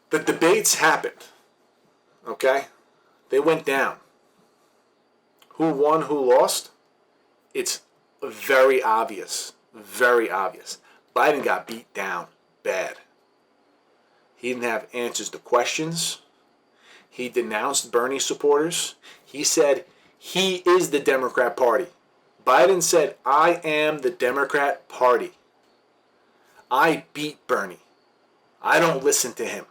The debates happened, okay? They went down. Who won, who lost? It's very obvious. Very obvious. Biden got beat down bad. He didn't have answers to questions. He denounced Bernie supporters. He said he is the Democrat Party. Biden said, I am the Democrat Party. I beat Bernie. I don't listen to him.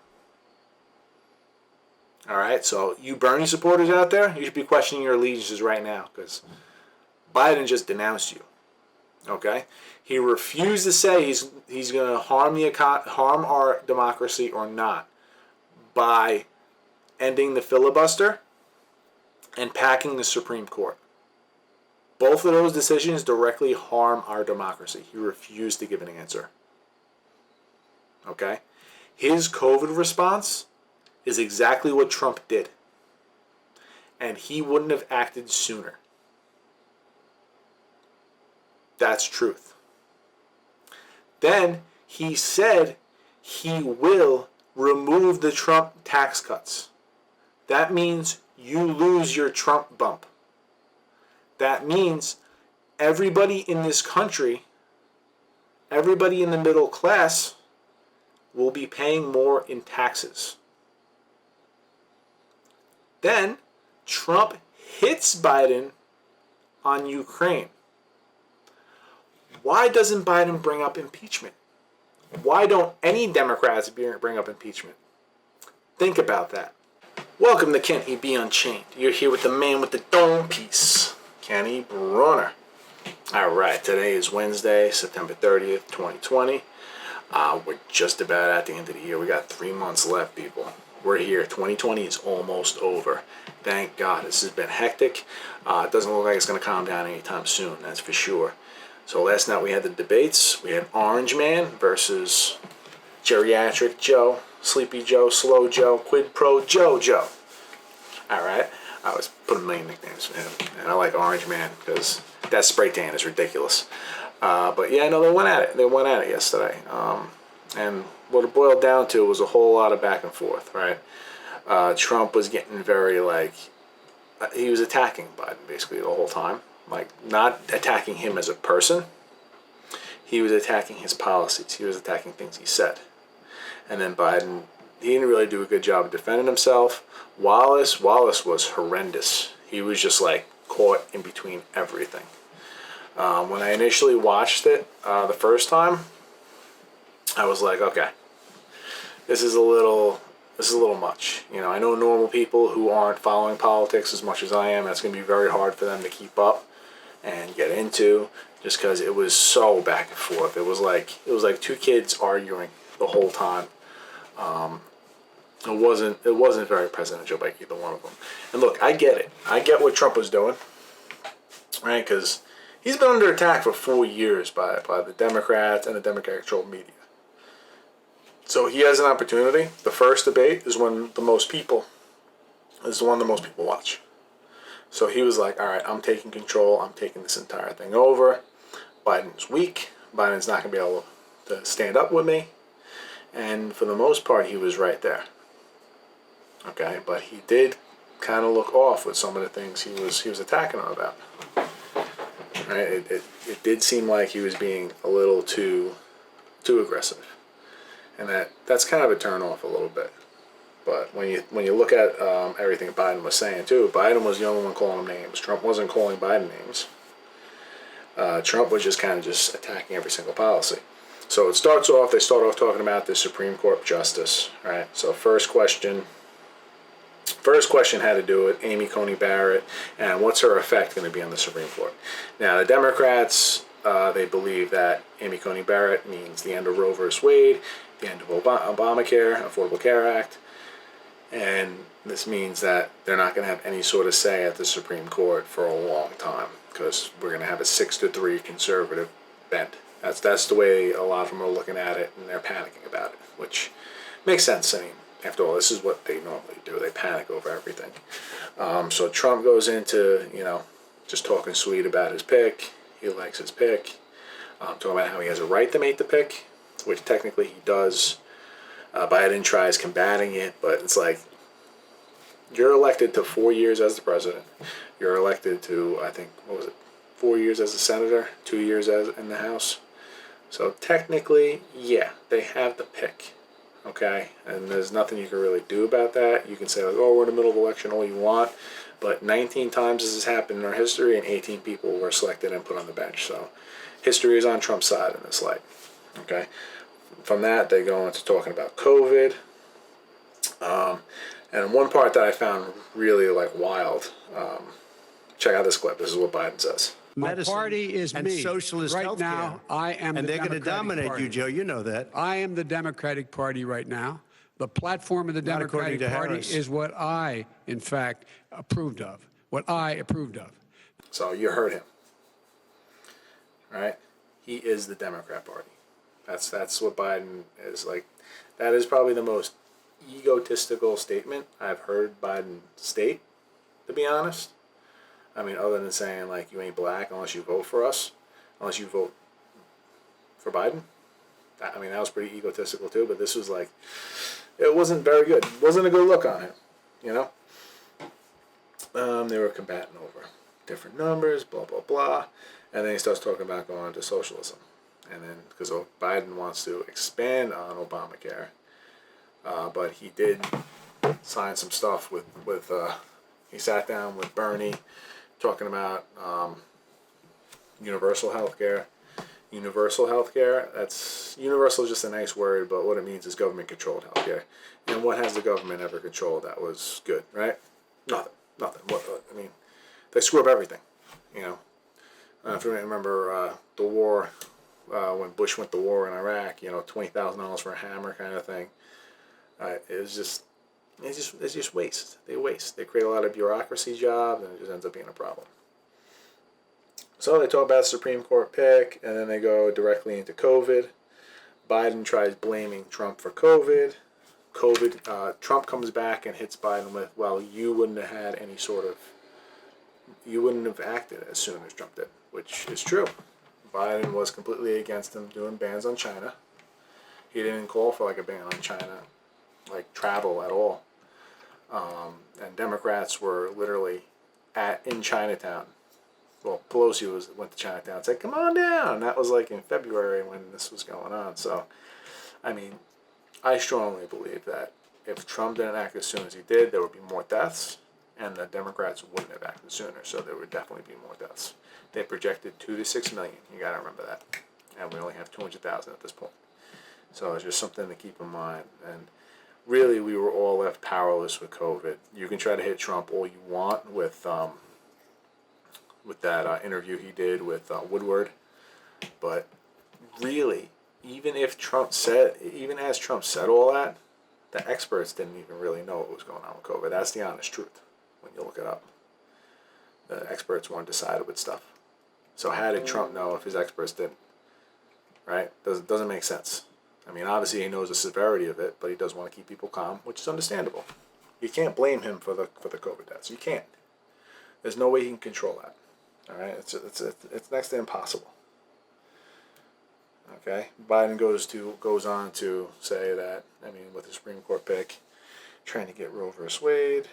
All right, so you Bernie supporters out there, you should be questioning your allegiances right now because Biden just denounced you. Okay, he refused to say he's going to harm our democracy or not by ending the filibuster and packing the Supreme Court. Both of those decisions directly harm our democracy. He refused to give an answer. Okay, his COVID response is exactly what Trump did. And he wouldn't have acted sooner. That's truth. Then he said he will remove the Trump tax cuts. That means you lose your Trump bump. That means everybody in this country, everybody in the middle class, will be paying more in taxes. Then Trump hits Biden on Ukraine. Why doesn't Biden bring up impeachment? Why don't any Democrats bring up impeachment? Think about that. Welcome to Can't He Be Unchained. You're here with the man with the dome piece, Kenny Brunner. All right, today is Wednesday, September 30th, 2020. We're just about at the end of the year. We got 3 months left, people. We're here. 2020 is almost over. Thank God. This has been hectic. It doesn't look like it's going to calm down anytime soon, that's for sure. So last night we had the debates. We had Orange Man versus Geriatric Joe, Sleepy Joe, Slow Joe, Quid Pro Joe Joe. All right. I was putting a million nicknames for him. And I like Orange Man because that spray tan is ridiculous. But yeah, no, they went at it. They went at it yesterday. And what it boiled down to was a whole lot of back and forth, right? Trump was getting very, he was attacking Biden basically the whole time. Not attacking him as a person. He was attacking his policies. He was attacking things he said. And then Biden, he didn't really do a good job of defending himself. Wallace was horrendous. He was just caught in between everything. When I initially watched it the first time, I was like, okay, this is a little much. I know normal people who aren't following politics as much as I am, that's going to be very hard for them to keep up and get into, just because it was so back and forth. It was like two kids arguing the whole time. It wasn't very presidential by either one of them. And look, I get it. I get what Trump was doing, right? Because he's been under attack for 4 years by the Democrats and the Democratic-controlled media. So he has an opportunity. The first debate is the one the most people watch. So he was like, all right, I'm taking control. I'm taking this entire thing over. Biden's weak. Biden's not going to be able to stand up with me. And for the most part, he was right there. Okay, but he did kind of look off with some of the things he was attacking him about. Right? It did seem like he was being a little too aggressive. And that's kind of a turn off a little bit. But when you look at everything Biden was saying too, Biden was the only one calling him names. Trump wasn't calling Biden names. Trump was just kind of attacking every single policy. So they start off talking about the Supreme Court justice, right? So first question had to do with Amy Coney Barrett and what's her effect going to be on the Supreme Court. Now the Democrats, they believe that Amy Coney Barrett means the end of Roe v. Wade, the end of Obamacare, Affordable Care Act, and this means that they're not going to have any sort of say at the Supreme Court for a long time because we're going to have a 6-3 conservative bent. That's the way a lot of them are looking at it, and they're panicking about it, which makes sense. I mean, after all, this is what they normally do. They panic over everything. So Trump goes into, just talking sweet about his pick. He likes his pick. Talking about how he has a right to make the pick, which technically he does. Biden tries combating it, but it's like, you're elected to 4 years as the president. You're elected to, I think, 4 years as a senator, 2 years as in the House. So technically, yeah, they have the pick, okay? And there's nothing you can really do about that. You can say, like, oh, we're in the middle of election all you want, but 19 times this has happened in our history, and 18 people were selected and put on the bench. So history is on Trump's side in this light, okay? From that, they go into talking about COVID. And one part that I found really like wild, check out this clip. This is what Biden says. My party is and me. socialist right healthcare. now, I am and the they're going to Democratic dominate Party. you, Joe. You know that. I am the Democratic Party right now. The platform of the Not according Democratic to Party Harris. is what I, in fact, approved of. What I approved of. So you heard him, right? He is the Democrat Party. That's what Biden is like. That is probably the most egotistical statement I've heard Biden state, to be honest. I mean, other than saying, like, you ain't black unless you vote for us, unless you vote for Biden. I mean, that was pretty egotistical too, but this was like, it wasn't very good. It wasn't a good look on him, you know? They were combating over different numbers, blah, blah, blah. And then he starts talking about going to socialism. And then, because Biden wants to expand on Obamacare, but he did sign some stuff with he sat down with Bernie, talking about universal health care. Universal health care, universal is just a nice word, but what it means is government controlled health care. And what has the government ever controlled that was good, right? Nothing. I mean, they screw up everything, you know. If you remember the war, when Bush went to war in Iraq, you know, $20,000 for a hammer kind of thing. It's just waste. They waste. They create a lot of bureaucracy jobs, and it just ends up being a problem. So they talk about Supreme Court pick, and then they go directly into COVID. Biden tries blaming Trump for COVID. Trump comes back and hits Biden with, well, you wouldn't have acted as soon as Trump did, which is true. Biden was completely against him doing bans on China. He didn't call for like a ban on China, like travel at all. And Democrats were literally in Chinatown. Well, Pelosi went to Chinatown and said, come on down. That was like in February when this was going on. So, I mean, I strongly believe that if Trump didn't act as soon as he did, there would be more deaths, and the Democrats wouldn't have acted sooner, so there would definitely be more deaths. They projected 2 to 6 million. You got to remember that. And we only have 200,000 at this point. So it's just something to keep in mind. And really, we were all left powerless with COVID. You can try to hit Trump all you want with that interview he did with Woodward, but really, even as Trump said all that, the experts didn't even really know what was going on with COVID. That's the honest truth when you look it up. The experts weren't decided with stuff. So how did Trump know if his experts didn't? Right? Doesn't make sense. I mean, obviously he knows the severity of it, but he does want to keep people calm, which is understandable. You can't blame him for the COVID deaths. You can't. There's no way he can control that. All right, it's next to impossible. Okay, Biden goes on to say that, I mean, with the Supreme Court pick, trying to get Roe versus Wade.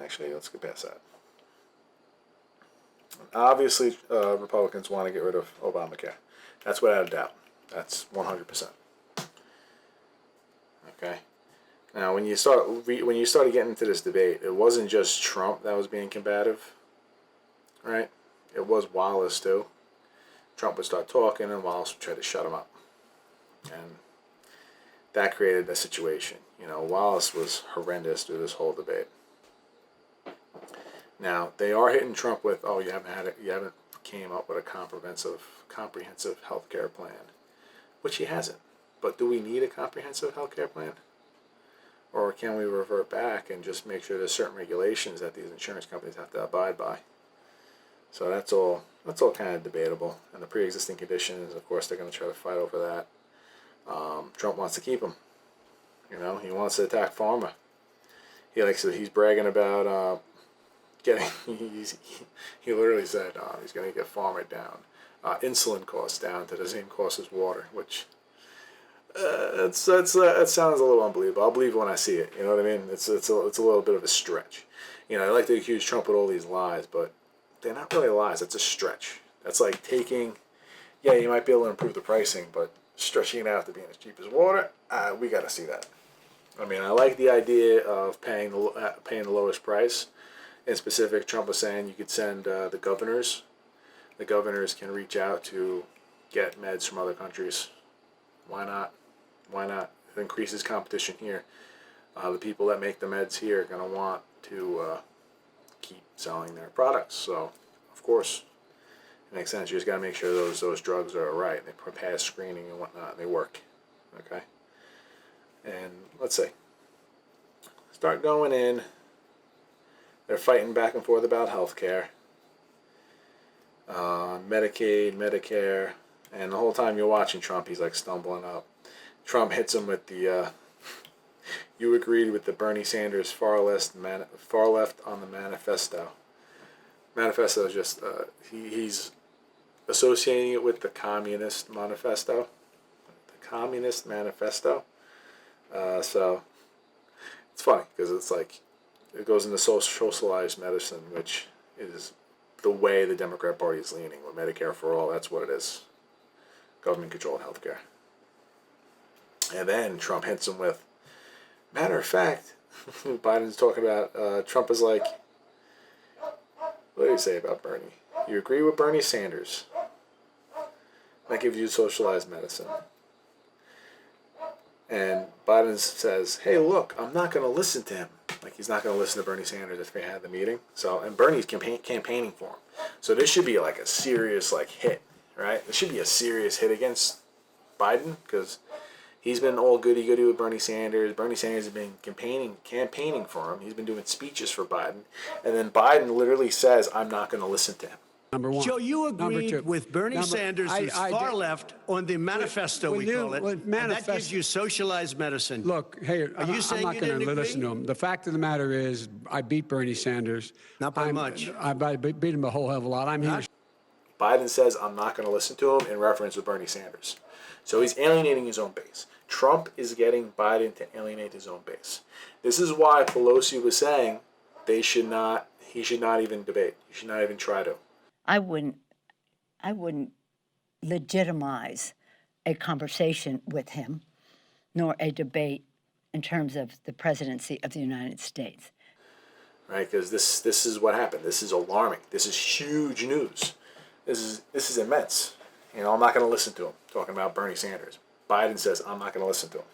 Actually, let's get past that. Obviously, Republicans want to get rid of Obamacare. That's without a doubt. That's 100%. Okay. Now, when you started getting into this debate, it wasn't just Trump that was being combative. Right? It was Wallace too. Trump would start talking and Wallace would try to shut him up. And that created a situation. You know, Wallace was horrendous through this whole debate. Now, they are hitting Trump with, oh, you haven't came up with a comprehensive health care plan. Which he hasn't. But do we need a comprehensive health care plan? Or can we revert back and just make sure there's certain regulations that these insurance companies have to abide by? So that's all kind of debatable. And the pre-existing conditions, of course, they're going to try to fight over that. Trump wants to keep them. You know, he wants to attack pharma. He's bragging about getting. He literally said he's going to get pharma down, insulin costs down to the same cost as water. Which That sounds a little unbelievable. I'll believe it when I see it. You know what I mean? It's a little bit of a stretch. You know, I like to accuse Trump with all these lies, but they're not really lies. That's a stretch. That's like taking, yeah, you might be able to improve the pricing, but stretching it out to being as cheap as water, we got to see that. I mean, I like the idea of paying the lowest price. In specific, Trump was saying you could send the governors. The governors can reach out to get meds from other countries. Why not? Why not? It increases competition here. The people that make the meds here are going to want to keep selling their products. So, of course, it makes sense. You just got to make sure those drugs are right. They pass screening and whatnot. And they work. Okay? And let's see. Start going in. They're fighting back and forth about health care. Medicaid, Medicare. And the whole time you're watching Trump, he's like stumbling up. Trump hits him with the, you agreed with the Bernie Sanders far left on the manifesto. Manifesto is just, he's associating it with the Communist Manifesto. The Communist Manifesto. So it's funny because it's like, it goes into socialized medicine, which is the way the Democrat Party is leaning with Medicare for all. That's what it is. Government-controlled healthcare. And then Trump hits him with, matter of fact, Biden's talking about, Trump is like, what do you say about Bernie? You agree with Bernie Sanders. That gives you socialized medicine. And Biden says, hey, look, I'm not going to listen to him. Like, he's not going to listen to Bernie Sanders if they had the meeting. So, and Bernie's campaigning for him. So this should be like a serious, like, hit, right? This should be a serious hit against Biden because he's been all goody-goody with Bernie Sanders. Bernie Sanders has been campaigning for him. He's been doing speeches for Biden. And then Biden literally says, I'm not going to listen to him. Number one. Joe, you agreed with Bernie Sanders, who's far left, on the manifesto, we call it, and that gives you socialized medicine. Look, hey, Are you I'm saying not you going didn't to agree? listen to him. The fact of the matter is, I beat Bernie Sanders. Not by much. I beat him a whole hell of a lot. I'm here. Biden says, I'm not going to listen to him in reference with Bernie Sanders. So he's alienating his own base. Trump is getting Biden to alienate his own base. This is why Pelosi was saying he should not even debate. He should not even try to. I wouldn't legitimize a conversation with him, nor a debate in terms of the presidency of the United States. Right, because this is what happened. This is alarming. This is huge news. This is immense. You know, I'm not going to listen to him talking about Bernie Sanders. Biden says I'm not going to listen to him.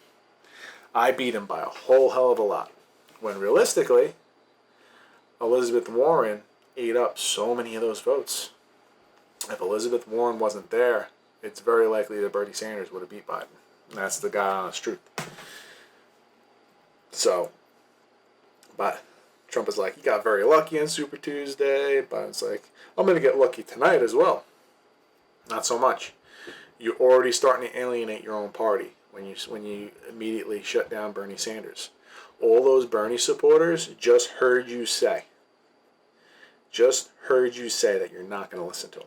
I beat him by a whole hell of a lot. When realistically, Elizabeth Warren ate up so many of those votes. If Elizabeth Warren wasn't there, it's very likely that Bernie Sanders would have beat Biden. And that's the God honest truth. So, but Trump is like, he got very lucky on Super Tuesday. Biden's like, I'm going to get lucky tonight as well. Not so much. You're already starting to alienate your own party when you immediately shut down Bernie Sanders. All those Bernie supporters just heard you say that you're not going to listen to him.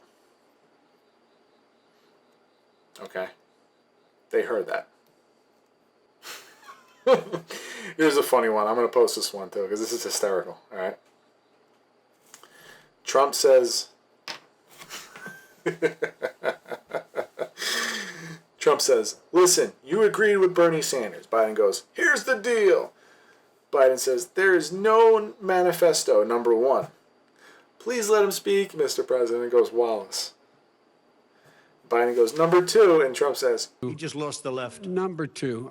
Okay? They heard that. Here's a funny one. I'm going to post this one too because this is hysterical. All right? Trump says... Trump says, listen, you agreed with Bernie Sanders. Biden goes, here's the deal. Biden says, there is no manifesto, number one. Please let him speak, Mr. President, goes Wallace. Biden goes, number two, and Trump says, You just lost the left. Number two.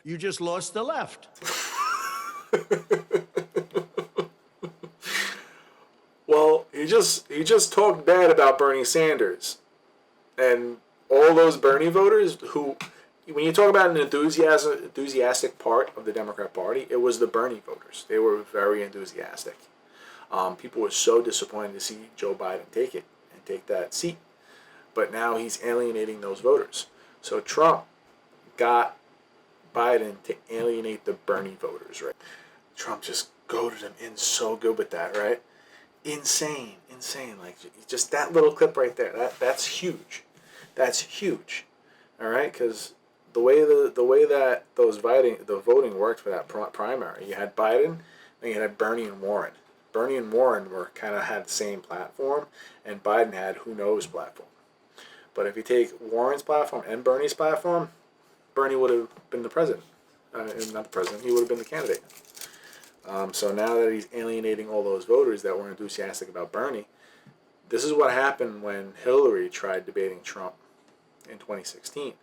You just lost the left. well, he just talked bad about Bernie Sanders. And all those Bernie voters who, when you talk about an enthusiastic part of the Democrat Party, it was the Bernie voters. They were very enthusiastic. People were so disappointed to see Joe Biden take that seat. But now he's alienating those voters. So Trump got Biden to alienate the Bernie voters, right? Trump just goaded him in so good with that, right? Insane. Like, just that little clip right there. That's huge. That's huge. All right? Because the way that the voting worked for that primary, you had Biden and you had Bernie and Warren. Bernie and Warren were kind of had the same platform, and Biden had who knows platform. But if you take Warren's platform and Bernie's platform, Bernie would have been the president. Not the president, he would have been the candidate. So now that he's alienating all those voters that were enthusiastic about Bernie, this is what happened when Hillary tried debating Trump in 2016.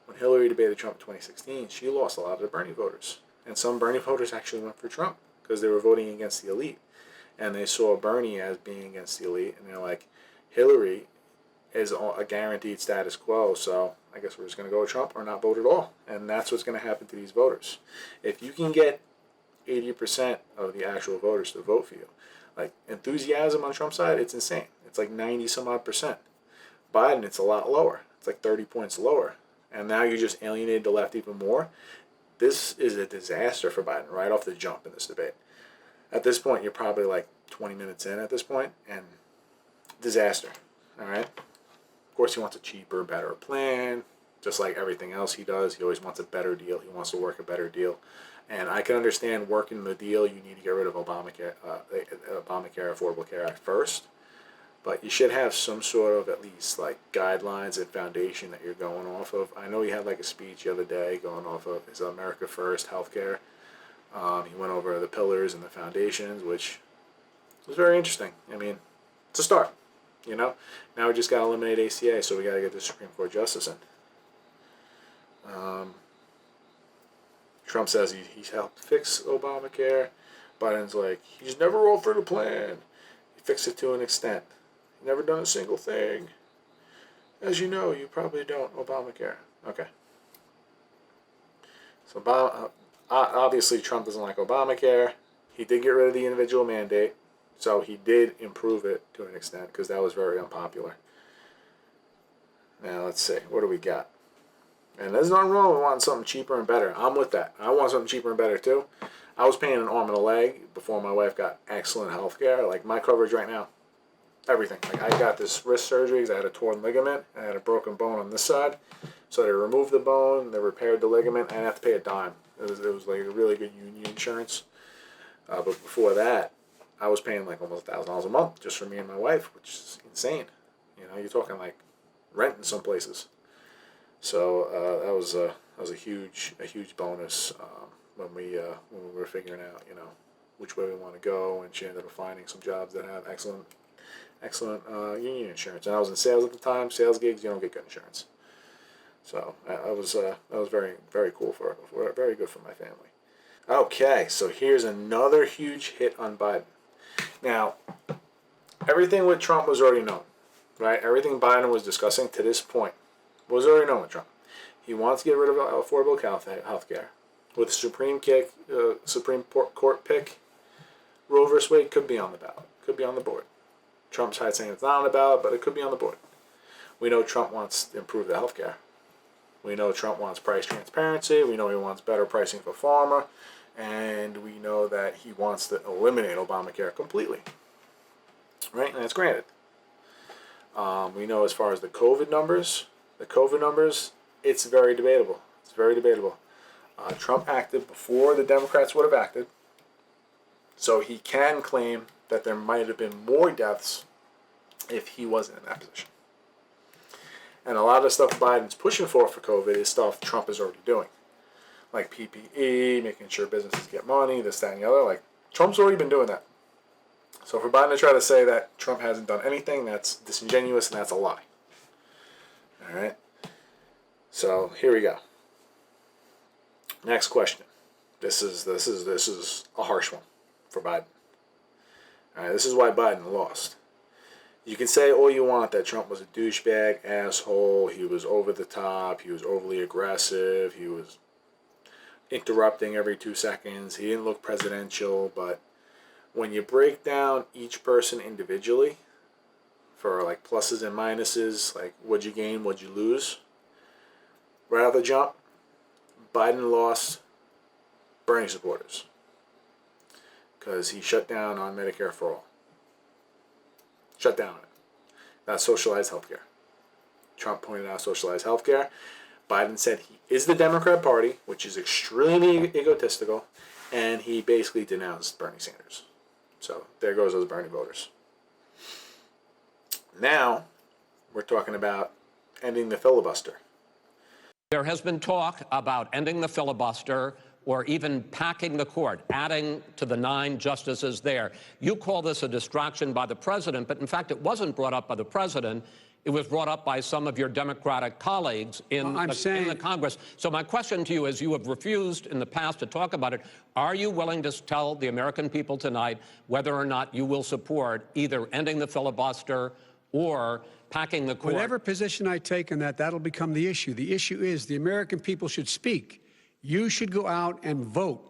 When Hillary debated Trump in 2016, she lost a lot of the Bernie voters. And some Bernie voters actually went for Trump because they were voting against the elite. And they saw Bernie as being against the elite. And they're like, Hillary is a guaranteed status quo, so I guess we're just going to go with Trump or not vote at all. And that's what's going to happen to these voters. If you can get 80% of the actual voters to vote for you, like enthusiasm on Trump's side, it's insane. It's like 90 some odd percent. Biden, it's a lot lower. It's like 30 points lower. And now you just alienated the left even more. This is a disaster for Biden right off the jump in this debate. At this point, you're probably like 20 minutes in at this point, and disaster. All right? Of course, he wants a cheaper, better plan. Just like everything else he does, he always wants a better deal. He wants to work a better deal. And I can understand working the deal, you need to get rid of Obamacare, Affordable Care Act first. But you should have some sort of at least like guidelines and foundation that you're going off of. I know he had like a speech the other day going off of his America First healthcare. He went over the pillars and the foundations, which was very interesting. I mean, it's a start, you know. Now we just got to eliminate ACA, so we got to get the Supreme Court justice in. Trump says he's helped fix Obamacare. Biden's like, he's never offered a plan. He fixed it to an extent. He's never done a single thing. As you know, you probably don't. Obamacare. Okay. So obviously Trump doesn't like Obamacare. He did get rid of the individual mandate. So he did improve it to an extent because that was very unpopular. Now let's see. What do we got? And there's nothing wrong with wanting something cheaper and better. I'm with that. I want something cheaper and better too. I was paying an arm and a leg before my wife got excellent health care. Like my coverage right now, everything. Like I got this wrist surgery because I had a torn ligament. I had a broken bone on this side. So they removed the bone, they repaired the ligament, and I have to pay a dime. It was like a really good union insurance. But before that, I was paying like almost $1,000 a month just for me and my wife, which is insane. You know, you're talking like rent in some places. So that was a huge bonus when we were figuring out, you know, which way we want to go, and she ended up finding some jobs that have excellent union insurance. And I was in sales at the time. Sales gigs, you don't get good insurance. So that was very, very cool very good for my family. Okay, so here's another huge hit on Biden. Now, everything with Trump was already known, right? Everything Biden was discussing to this point was already known with Trump. He wants to get rid of affordable health care. With the Supreme Court pick, Roe v. Wade could be on the ballot, could be on the board. Trump's side saying it's not on the ballot, but it could be on the board. We know Trump wants to improve the health care. We know Trump wants price transparency. We know he wants better pricing for pharma. And we know that he wants to eliminate Obamacare completely. Right? And that's granted. We know as far as the COVID numbers, it's very debatable. It's very debatable. Trump acted before the Democrats would have acted. So he can claim that there might have been more deaths if he wasn't in that position. And a lot of the stuff Biden's pushing for COVID is stuff Trump is already doing. Like PPE, making sure businesses get money, this, that, and the other. Like, Trump's already been doing that. So for Biden to try to say that Trump hasn't done anything, that's disingenuous and that's a lie. All right? So here we go. Next question. This is a harsh one for Biden. All right, this is why Biden lost. You can say all you want that Trump was a douchebag, asshole, he was over the top, he was overly aggressive, he was interrupting every 2 seconds, he didn't look presidential, but when you break down each person individually for like pluses and minuses, like what'd you gain, what'd you lose, right off the jump, Biden lost Bernie supporters because he shut down on Medicare for all. Shut down on it. That's socialized healthcare. Trump pointed out socialized healthcare. Biden said he is the Democrat Party, which is extremely egotistical, and he basically denounced Bernie Sanders. So there goes those Bernie voters. Now we're talking about ending the filibuster. There has been talk about ending the filibuster or even packing the court, adding to the 9 justices there. You call this a distraction by the president, but in fact, it wasn't brought up by the president. It was brought up by some of your Democratic colleagues in the Congress. So my question to you is, you have refused in the past to talk about it. Are you willing to tell the American people tonight whether or not you will support either ending the filibuster or packing the court? Whatever position I take on that, that'll become the issue. The issue is the American people should speak. You should go out and vote.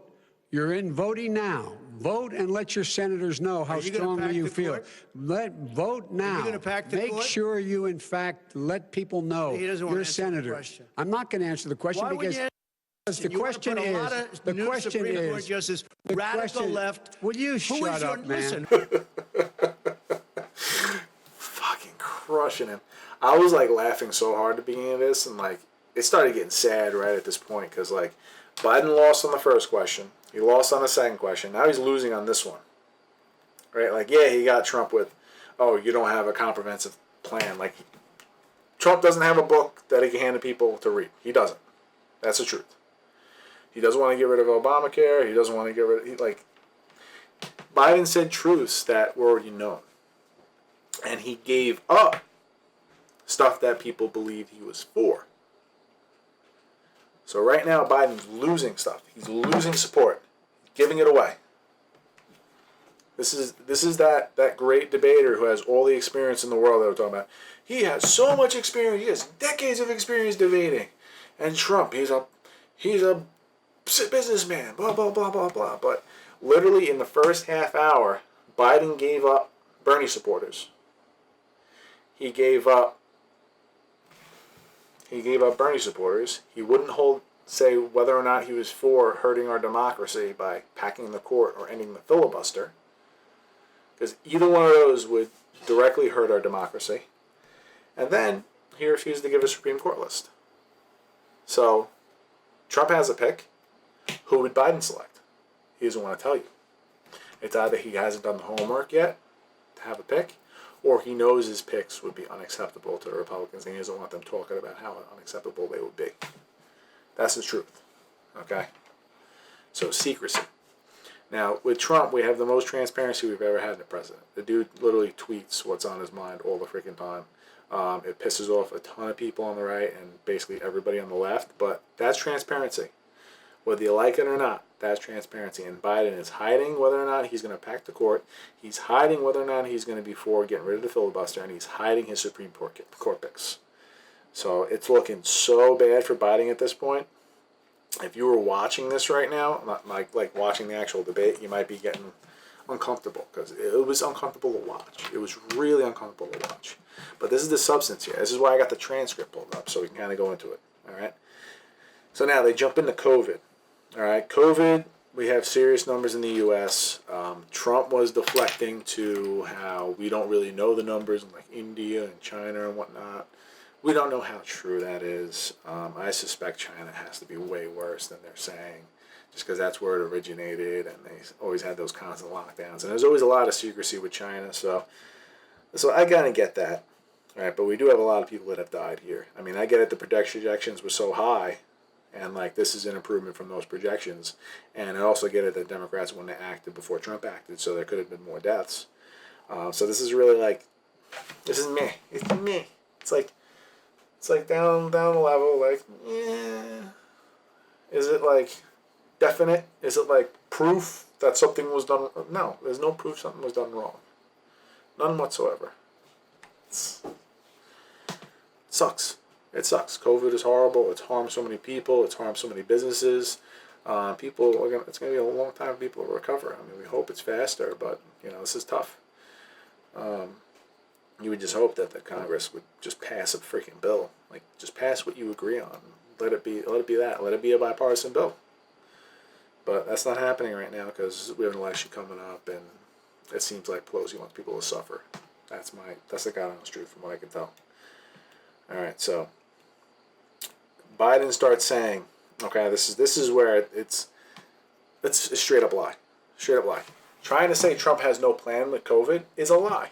You're in voting now. Vote and let your senators know how strongly you feel. Vote now. Are you going to pack the court? Make sure you, in fact, let people know you're a senator. I'm not going to answer the question because the question is, radical left. Will you shut up, man? Fucking crushing him. I was like laughing so hard at the beginning of this, and like it started getting sad right at this point because like Biden lost on the first question. He lost on the second question. Now he's losing on this one. Right? Like, yeah, he got Trump with, oh, you don't have a comprehensive plan. Like, Trump doesn't have a book that he can hand to people to read. He doesn't. That's the truth. He doesn't want to get rid of Obamacare. He doesn't want to get rid of, Biden said truths that were already known. And he gave up stuff that people believed he was for. So right now, Biden's losing stuff. He's losing support, giving it away. This is that great debater who has all the experience in the world that we're talking about. He has so much experience. He has decades of experience debating. And Trump, he's a businessman. Blah blah blah blah blah. But literally in the first half hour, Biden gave up Bernie supporters. He gave up Bernie supporters. He wouldn't say whether or not he was for hurting our democracy by packing the court or ending the filibuster. Because either one of those would directly hurt our democracy. And then he refused to give a Supreme Court list. So Trump has a pick. Who would Biden select? He doesn't want to tell you. It's either he hasn't done the homework yet to have a pick, or he knows his picks would be unacceptable to the Republicans and he doesn't want them talking about how unacceptable they would be. That's the truth. Okay? So secrecy. Now, with Trump, we have the most transparency we've ever had in a president. The dude literally tweets what's on his mind all the freaking time. It pisses off a ton of people on the right and basically everybody on the left, but that's transparency. Whether you like it or not, that's transparency. And Biden is hiding whether or not he's going to pack the court. He's hiding whether or not he's going to be for getting rid of the filibuster, and he's hiding his Supreme Court picks. So it's looking so bad for Biden at this point. If you were watching this right now, not like watching the actual debate, you might be getting uncomfortable because it was uncomfortable to watch. It was really uncomfortable to watch. But this is the substance here. This is why I got the transcript pulled up so we can kind of go into it. All right. So now they jump into COVID. All right, COVID, we have serious numbers in the U.S. Trump was deflecting to how we don't really know the numbers in like India and China and whatnot. We don't know how true that is. I suspect China has to be way worse than they're saying, just because that's where it originated, and they always had those constant lockdowns. And there's always a lot of secrecy with China, so I kind of get that. All right, but we do have a lot of people that have died here. I mean, I get it, the projections were so high, and like this is an improvement from those projections. And I also get it that Democrats wouldn't have acted before Trump acted, so there could have been more deaths. So this is really like, this is meh. It's meh. It's like down the level, like, yeah. Is it like definite? Is it like proof that something was done? No, there's no proof something was done wrong. None whatsoever. It sucks. It sucks. COVID is horrible. It's harmed so many people. It's harmed so many businesses. It's going to be a long time for people to recover. I mean, we hope it's faster, but, this is tough. You would just hope that the Congress would just pass a freaking bill. Like, just pass what you agree on. Let it be that. Let it be a bipartisan bill. But that's not happening right now because we have an election coming up, and it seems like Pelosi wants people to suffer. That's the God honest truth from what I can tell. All right, so Biden starts saying, okay, this is where it's a straight up lie. Straight up lie. Trying to say Trump has no plan with COVID is a lie.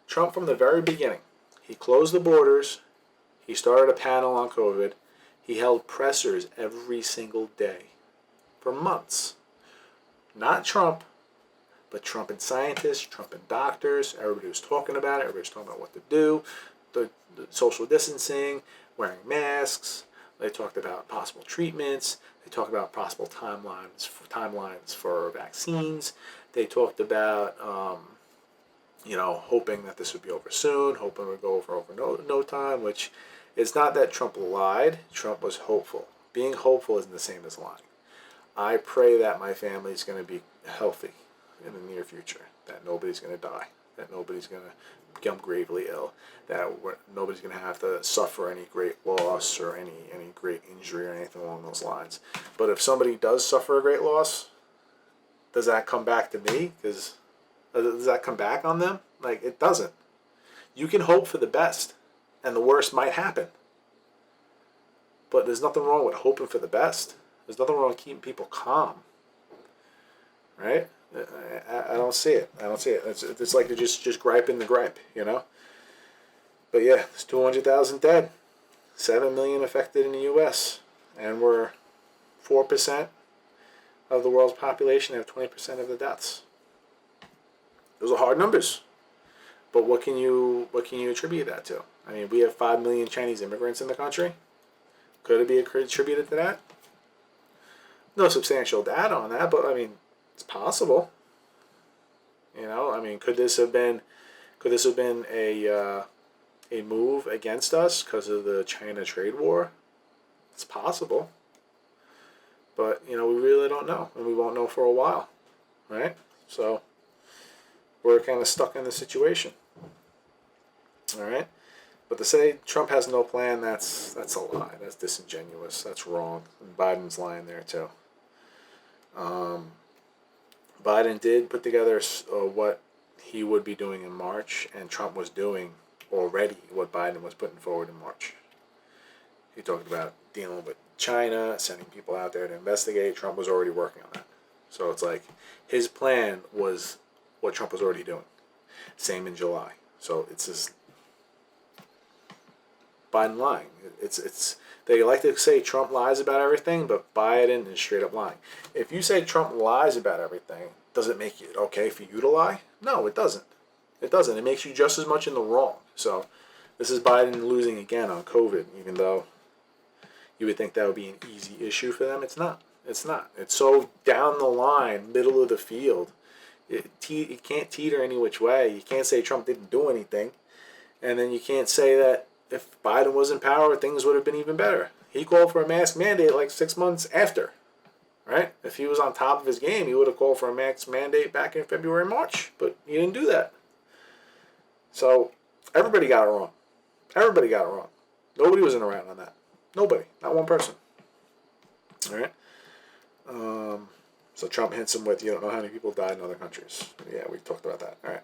Trump, from the very beginning, he closed the borders. He started a panel on COVID. He held pressers every single day for months. Not Trump, but Trump and scientists, Trump and doctors. Everybody was talking about it. Everybody was talking about what to do. The social distancing, wearing masks. They talked about possible treatments. They talked about possible timelines for vaccines. They talked about, hoping that this would be over soon, hoping it would go over no time, which is not that Trump lied. Trump was hopeful. Being hopeful isn't the same as lying. I pray that my family is going to be healthy in the near future, that nobody's going to die, that nobody's going to become gravely ill, that nobody's going to have to suffer any great loss or any great injury or anything along those lines. But if somebody does suffer a great loss, does that come back to me? Does that come back on them? Like, it doesn't. You can hope for the best, and the worst might happen. But there's nothing wrong with hoping for the best. There's nothing wrong with keeping people calm. Right? I don't see it. I don't see it. It's like they're just griping the gripe, But yeah, there's 200,000 dead, 7 million affected in the U.S., and we're 4% of the world's population have 20% of the deaths. Those are hard numbers, but what can you attribute that to? I mean, we have 5 million Chinese immigrants in the country. Could it be attributed to that? No substantial data on that, but I mean, it's possible. I mean, could this have been a move against us because of the China trade war? It's possible, but we really don't know, and we won't know for a while, right? So we're kind of stuck in this situation. All right, but to say Trump has no plan, that's a lie. That's disingenuous. That's wrong. And Biden's lying there too. Biden did put together what he would be doing in March, and Trump was doing already what Biden was putting forward in March. He talked about dealing with China, sending people out there to investigate. Trump was already working on that. So it's like his plan was what Trump was already doing. Same in July. So it's just Biden lying. It's they like to say Trump lies about everything, but Biden is straight up lying. If you say Trump lies about everything, does it make it okay for you to lie? No, it doesn't. It doesn't. It makes you just as much in the wrong. So this is Biden losing again on COVID, even though you would think that would be an easy issue for them. It's not. It's not. It's so down the line, middle of the field. It can't teeter any which way. You can't say Trump didn't do anything. And then you can't say that if Biden was in power, things would have been even better. He called for a mask mandate like 6 months after, right? If he was on top of his game, he would have called for a mask mandate back in February, March. But he didn't do that. So everybody got it wrong. Everybody got it wrong. Nobody was in around on that. Nobody. Not one person. All right? So Trump hits him with, you don't know how many people died in other countries. Yeah, we talked about that. All right.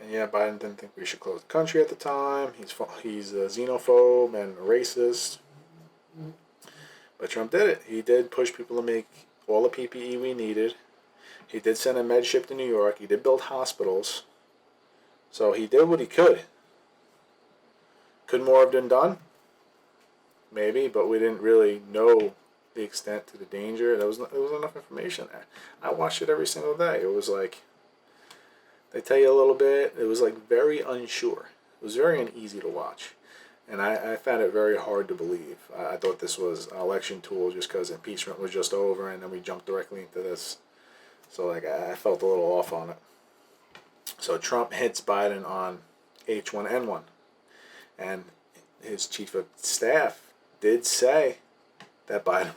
And yeah, Biden didn't think we should close the country at the time. He's a xenophobe and a racist. But Trump did it. He did push people to make all the PPE we needed. He did send a med ship to New York. He did build hospitals. So he did what he could. Could more have been done? Maybe, but we didn't really know the extent to the danger. There was enough information there. I watched it every single day. It was like, they tell you a little bit. It was like very unsure. It was very uneasy to watch. And I found it very hard to believe. I thought this was an election tool just because impeachment was just over and then we jumped directly into this. So like I felt a little off on it. So Trump hits Biden on H1N1. And his chief of staff did say that Biden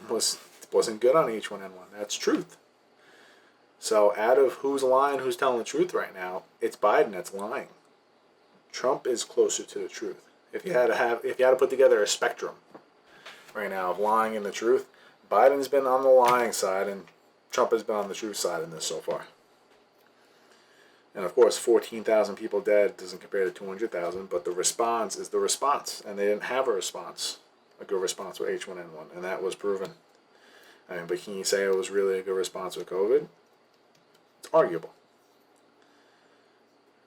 wasn't good on H1N1. That's truth. So out of who's lying, who's telling the truth right now, it's Biden that's lying. Trump is closer to the truth. If you had to put together a spectrum right now of lying and the truth, Biden's been on the lying side and Trump has been on the truth side in this so far. And of course, 14,000 people dead doesn't compare to 200,000, but the response is the response. And they didn't have a response, a good response with H1N1, and that was proven. I mean, but can you say it was really a good response with COVID? It's arguable.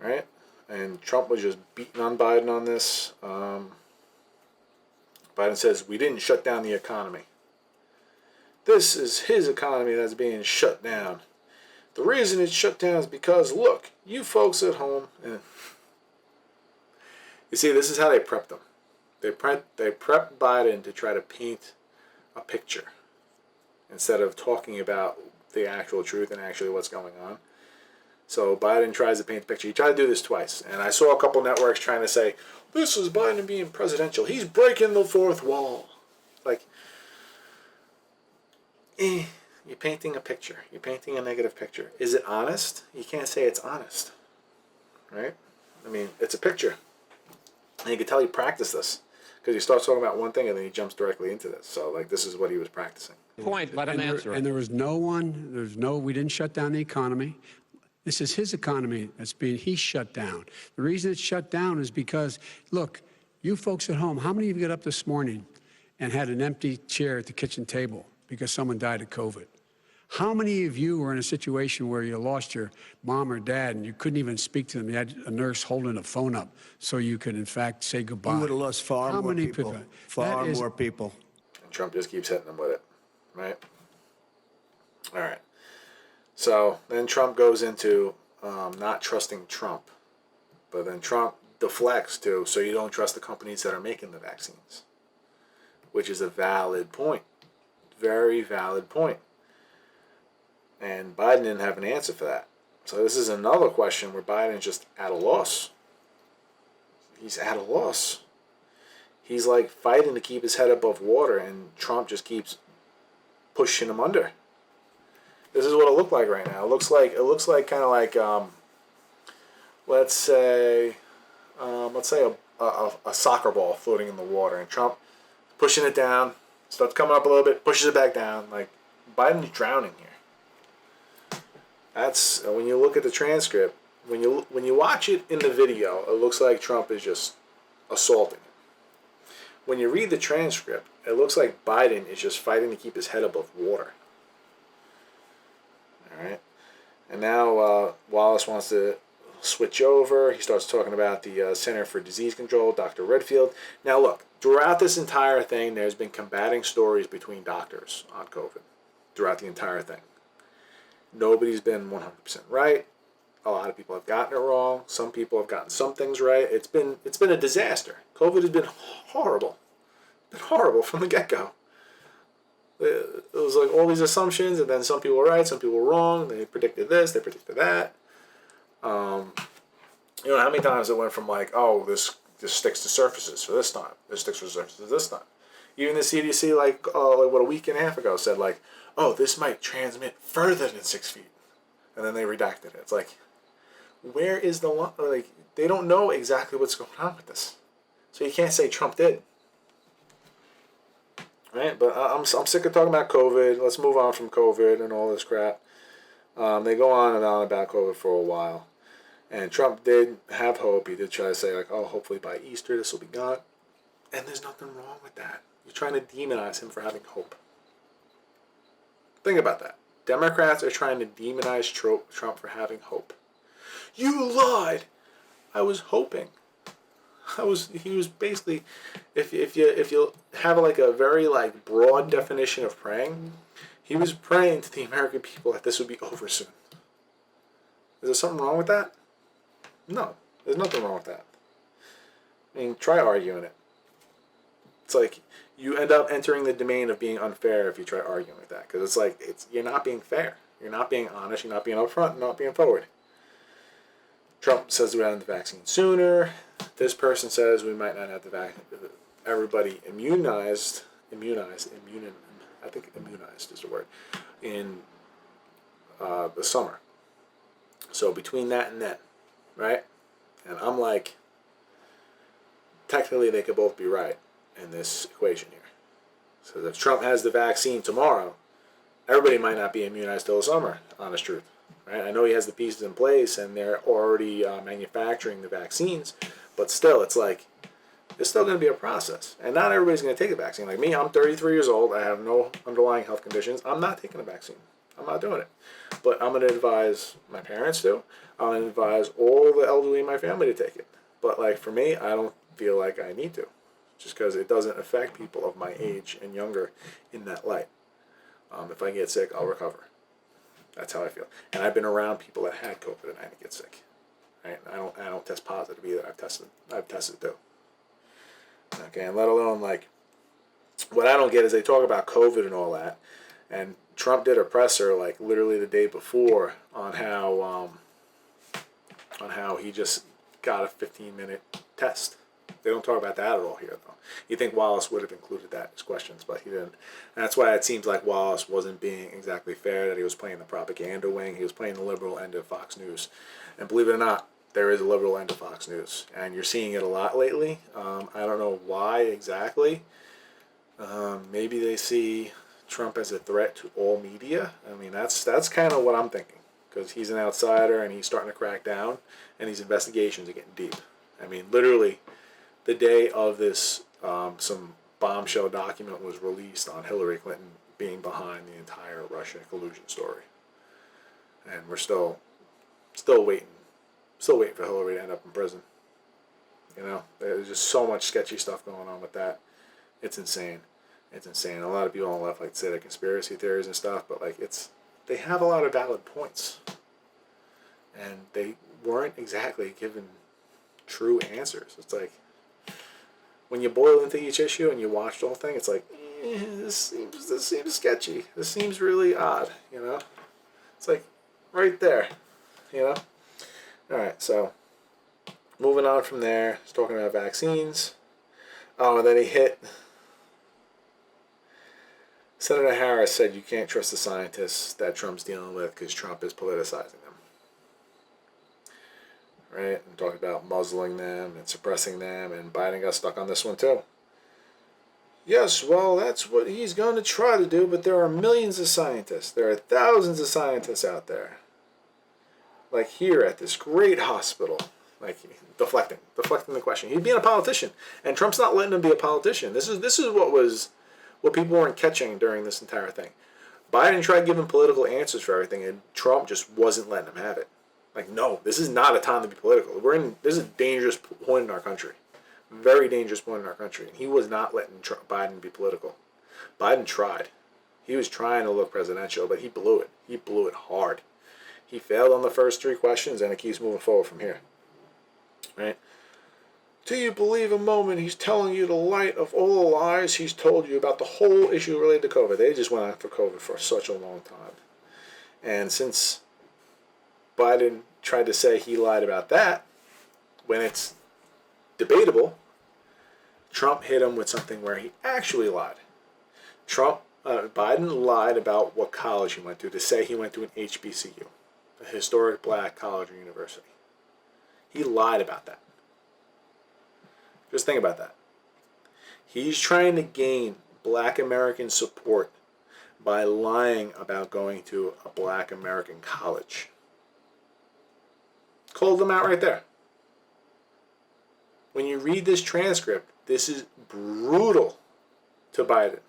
Right? And Trump was just beating on Biden on this. Biden says, we didn't shut down the economy. This is his economy that's being shut down. The reason it's shut down is because, look, you folks at home, and you see, this is how they prepped them. They prepped Biden to try to paint a picture instead of talking about the actual truth and actually what's going on. So Biden tries to paint the picture. He tried to do this twice. And I saw a couple networks trying to say, this is Biden being presidential. He's breaking the fourth wall. Like, you're painting a picture. You're painting a negative picture. Is it honest? You can't say it's honest. Right? I mean, it's a picture. And you can tell he practiced this. Because he starts talking about one thing and then he jumps directly into this. So, like, this is what he was practicing. Point, let him answer it. And there was we didn't shut down the economy. This is his economy he's shut down. The reason it's shut down is because, look, you folks at home, how many of you got up this morning and had an empty chair at the kitchen table because someone died of COVID? How many of you were in a situation where you lost your mom or dad and you couldn't even speak to them? You had a nurse holding a phone up so you could, in fact, say goodbye. You would have lost far more people. Far more people. And Trump just keeps hitting them with it, right? All right. So then Trump goes into not trusting Trump. But then Trump deflects to, so you don't trust the companies that are making the vaccines. Which is a valid point. Very valid point. And Biden didn't have an answer for that. So this is another question where Biden's just at a loss. He's at a loss. He's like fighting to keep his head above water, and Trump just keeps pushing him under. This is what it looked like right now. It looks like kind of like let's say a soccer ball floating in the water, and Trump pushing it down, starts coming up a little bit, pushes it back down. Like, Biden's drowning here. That's when you look at the transcript. When you watch it in the video, it looks like Trump is just assaulting him. When you read the transcript, it looks like Biden is just fighting to keep his head above water. All right, and now Wallace wants to switch over. He starts talking about the Center for Disease Control, Dr. Redfield. Now look, throughout this entire thing, there's been combating stories between doctors on COVID throughout the entire thing. Nobody's been 100% right. A lot of people have gotten it wrong. Some people have gotten some things right. It's been a disaster. COVID has been horrible. It's been horrible from the get-go. It was like all these assumptions, and then some people were right, some people were wrong. They predicted this, they predicted that. You know how many times it went from like, oh, this sticks to surfaces for this time, this sticks to surfaces this time. Even the CDC, like a week and a half ago, said like, oh, this might transmit further than 6 feet, and then they redacted it. It's like, where is the line? Like, they don't know exactly what's going on with this, so you can't say Trump did. Right, but I'm sick of talking about COVID. Let's move on from COVID and all this crap. They go on and on about COVID for a while. And Trump did have hope. He did try to say, like, oh, hopefully by Easter this will be gone. And there's nothing wrong with that. You're trying to demonize him for having hope. Think about that. Democrats are trying to demonize Trump for having hope. You lied! I was hoping. He was basically, if you have like a very like broad definition of praying, he was praying to the American people that this would be over soon. Is there something wrong with that? No, there's nothing wrong with that. I mean, try arguing it. It's like you end up entering the domain of being unfair if you try arguing with that, because it's like you're not being fair, you're not being honest, you're not being upfront, you're not being forward. Trump says we got the vaccine sooner. This person says we might not have everybody immunized. I think immunized is the word, in the summer. So between that and then, right? And I'm like, technically they could both be right in this equation here. So if Trump has the vaccine tomorrow, everybody might not be immunized till the summer, honest truth. Right? I know he has the pieces in place and they're already manufacturing the vaccines, but still, it's like, it's still going to be a process. And not everybody's going to take the vaccine. Like me, I'm 33 years old. I have no underlying health conditions. I'm not taking the vaccine. I'm not doing it. But I'm going to advise my parents to. I'm going to advise all the elderly in my family to take it. But like for me, I don't feel like I need to. Just because it doesn't affect people of my age and younger in that light. If I get sick, I'll recover. That's how I feel. And I've been around people that had COVID and I didn't get sick. Right? I don't test positive either. I've tested too. Okay, and let alone like what I don't get is they talk about COVID and all that, and Trump did a presser like literally the day before on how he just got a 15-minute test. They don't talk about that at all here though. You think Wallace would have included that in his questions, but he didn't. And that's why it seems like Wallace wasn't being exactly fair, that he was playing the propaganda wing, he was playing the liberal end of Fox News. And believe it or not, there is a liberal end of Fox News, and you're seeing it a lot lately. I don't know why exactly. Maybe they see Trump as a threat to all media. I mean, that's kind of what I'm thinking, because he's an outsider and he's starting to crack down, and these investigations are getting deep. I mean, literally, the day of this, some bombshell document was released on Hillary Clinton being behind the entire Russia collusion story, and we're still waiting. Still waiting for Hillary to end up in prison. You know, there's just so much sketchy stuff going on with that. It's insane. It's insane. A lot of people on the left like to say they're conspiracy theories and stuff, but like they have a lot of valid points. And they weren't exactly given true answers. It's like, when you boil into each issue and you watch the whole thing, it's like, this seems sketchy. This seems really odd, you know? It's like, right there, you know? Alright, so moving on from there, he's talking about vaccines. Oh, and then he hit. Senator Harris said you can't trust the scientists that Trump's dealing with because Trump is politicizing them. Right? And talking about muzzling them and suppressing them, and Biden got stuck on this one too. Yes, well, that's what he's going to try to do, but there are millions of scientists. There are thousands of scientists out there. Like here at this great hospital, like deflecting the question. He's being a politician, and Trump's not letting him be a politician. This is what people weren't catching during this entire thing. Biden tried giving political answers for everything, and Trump just wasn't letting him have it. Like, no, this is not a time to be political. This is a dangerous point in our country, very dangerous point in our country, and he was not letting Biden be political. Biden tried. He was trying to look presidential, but he blew it. He blew it hard. He failed on the first three questions, and it keeps moving forward from here. Right? Do you believe a moment he's telling you the light of all the lies he's told you about the whole issue related to COVID? They just went after COVID for such a long time. And since Biden tried to say he lied about that, when it's debatable, Trump hit him with something where he actually lied. Biden lied about what college he went to say he went to an HBCU, a historic black college or university. He lied about that. Just think about that. He's trying to gain black American support by lying about going to a black American college. Called them out right there. When you read this transcript, this is brutal to Biden.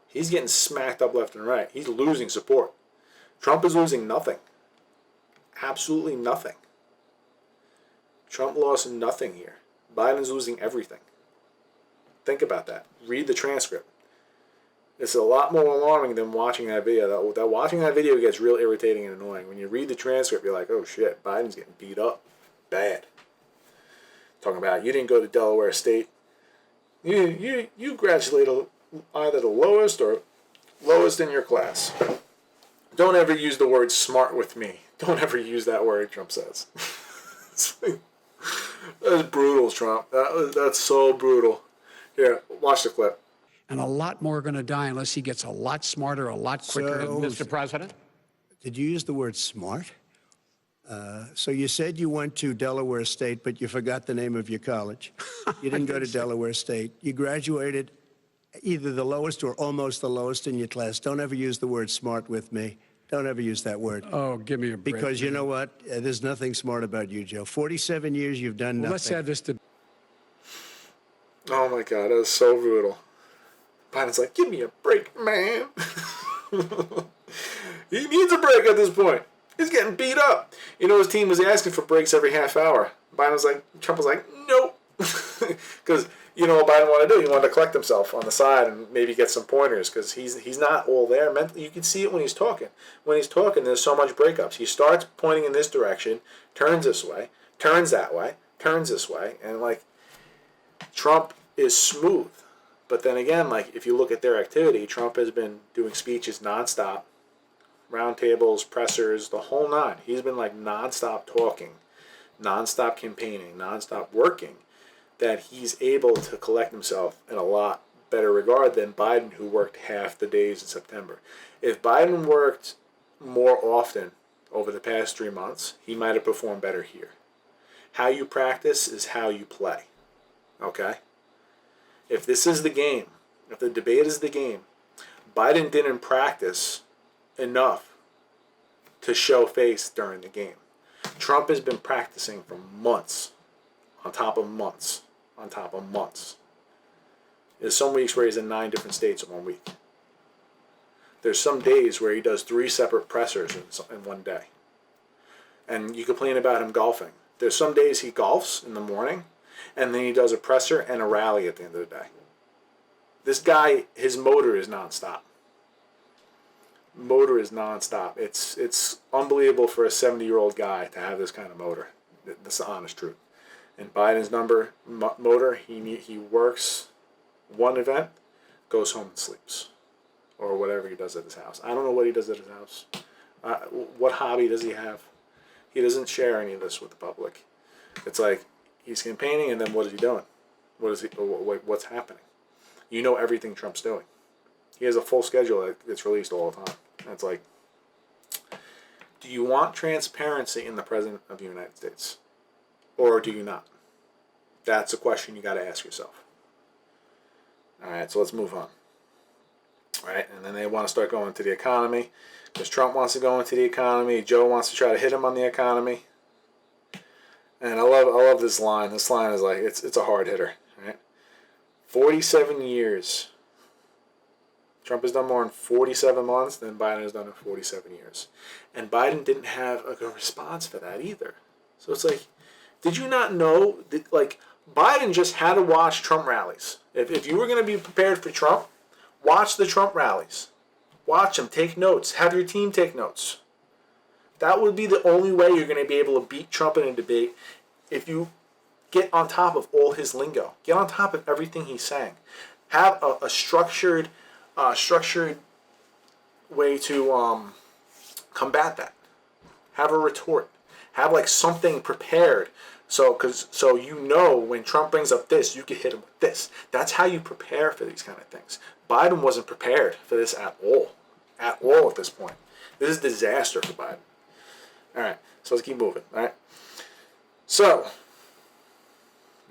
He's getting smacked up left and right. He's losing support. Trump is losing nothing. Absolutely nothing. Trump lost nothing here. Biden's losing everything. Think about that. Read the transcript. It's a lot more alarming than watching that video. That watching that video gets real irritating and annoying. When you read the transcript, you're like, oh shit, Biden's getting beat up. Bad. Talking about, you didn't go to Delaware State. You graduated either the lowest or lowest in your class. Don't ever use the word smart with me. Don't ever use that word, Trump says. That's brutal, Trump. That's so brutal. Here, watch the clip. And a lot more are going to die unless he gets a lot smarter, a lot quicker. So, Mr. President? Did you use the word smart? So you said you went to Delaware State, but you forgot the name of your college. You didn't go to Delaware State. You graduated either the lowest or almost the lowest in your class. Don't ever use the word smart with me. Don't ever use that word. Oh, give me a break. Because you know what? There's nothing smart about you, Joe. 47 years you've done Well, nothing. let's add this to. Oh my God, that was so brutal. Biden's like, give me a break, man. He needs a break at this point. He's getting beat up. You know, his team was asking for breaks every half hour. Biden was like, Trump was like, nope. Because, you know what Biden wanted to do? He wanted to collect himself on the side and maybe get some pointers because he's not all there. You can see it when he's talking. When he's talking, there's so much breakups. He starts pointing in this direction, turns this way, turns that way, turns this way. And, like, Trump is smooth. But then again, like, if you look at their activity, Trump has been doing speeches nonstop, roundtables, pressers, the whole nine. He's been, like, nonstop talking, nonstop campaigning, nonstop working, that he's able to collect himself in a lot better regard than Biden, who worked half the days in September. If Biden worked more often over the past 3 months, he might have performed better here. How you practice is how you play. Okay? If this is the game, if the debate is the game, Biden didn't practice enough to show face during the game. Trump has been practicing for months, on top of months, on top of months. There's some weeks where he's in 9 different states in 1 week. There's some days where he does 3 separate pressers in one day. And you complain about him golfing. There's some days he golfs in the morning, and then he does a presser and a rally at the end of the day. This guy, his motor is nonstop. Motor is nonstop. It's unbelievable for a 70-year-old guy to have this kind of motor. That's the honest truth. And Biden's motor, he works one event, goes home and sleeps, or whatever he does at his house. I don't know what he does at his house. What hobby does he have? He doesn't share any of this with the public. It's like he's campaigning, and then what is he doing? What's happening? You know everything Trump's doing. He has a full schedule that gets released all the time. And it's like, do you want transparency in the President of the United States? Or do you not? That's a question you got to ask yourself. All right, so let's move on. All right, and then they want to start going to the economy because Trump wants to go into the economy. Joe wants to try to hit him on the economy. And I love this line. This line is like, it's a hard hitter. Right? 47 years. Trump has done more in 47 months than Biden has done in 47 years. And Biden didn't have a good response for that either. So it's like, did you not know that, like, Biden just had to watch Trump rallies? If you were going to be prepared for Trump, watch the Trump rallies. Watch them. Take notes. Have your team take notes. That would be the only way you're going to be able to beat Trump in a debate if you get on top of all his lingo. Get on top of everything he's saying. Have a structured way to combat that. Have a retort. Have like something prepared. So you know when Trump brings up this, you can hit him with this. That's how you prepare for these kind of things. Biden wasn't prepared for this at all. At all at this point. This is disaster for Biden. All right, so let's keep moving. All right. So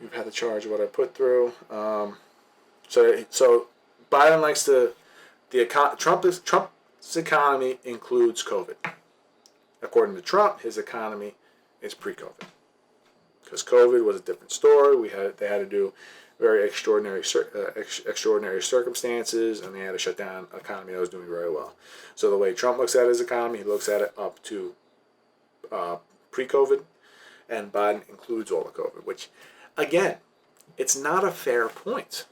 you've had the charge of what I put through. So Biden likes Trump's economy includes COVID. According to Trump, his economy is pre-COVID. Because COVID was a different story. They had to do very extraordinary circumstances, and they had to shut down an economy that was doing very well. So the way Trump looks at his economy, he looks at it up to pre-COVID, and Biden includes all of COVID, which, again, it's not a fair point.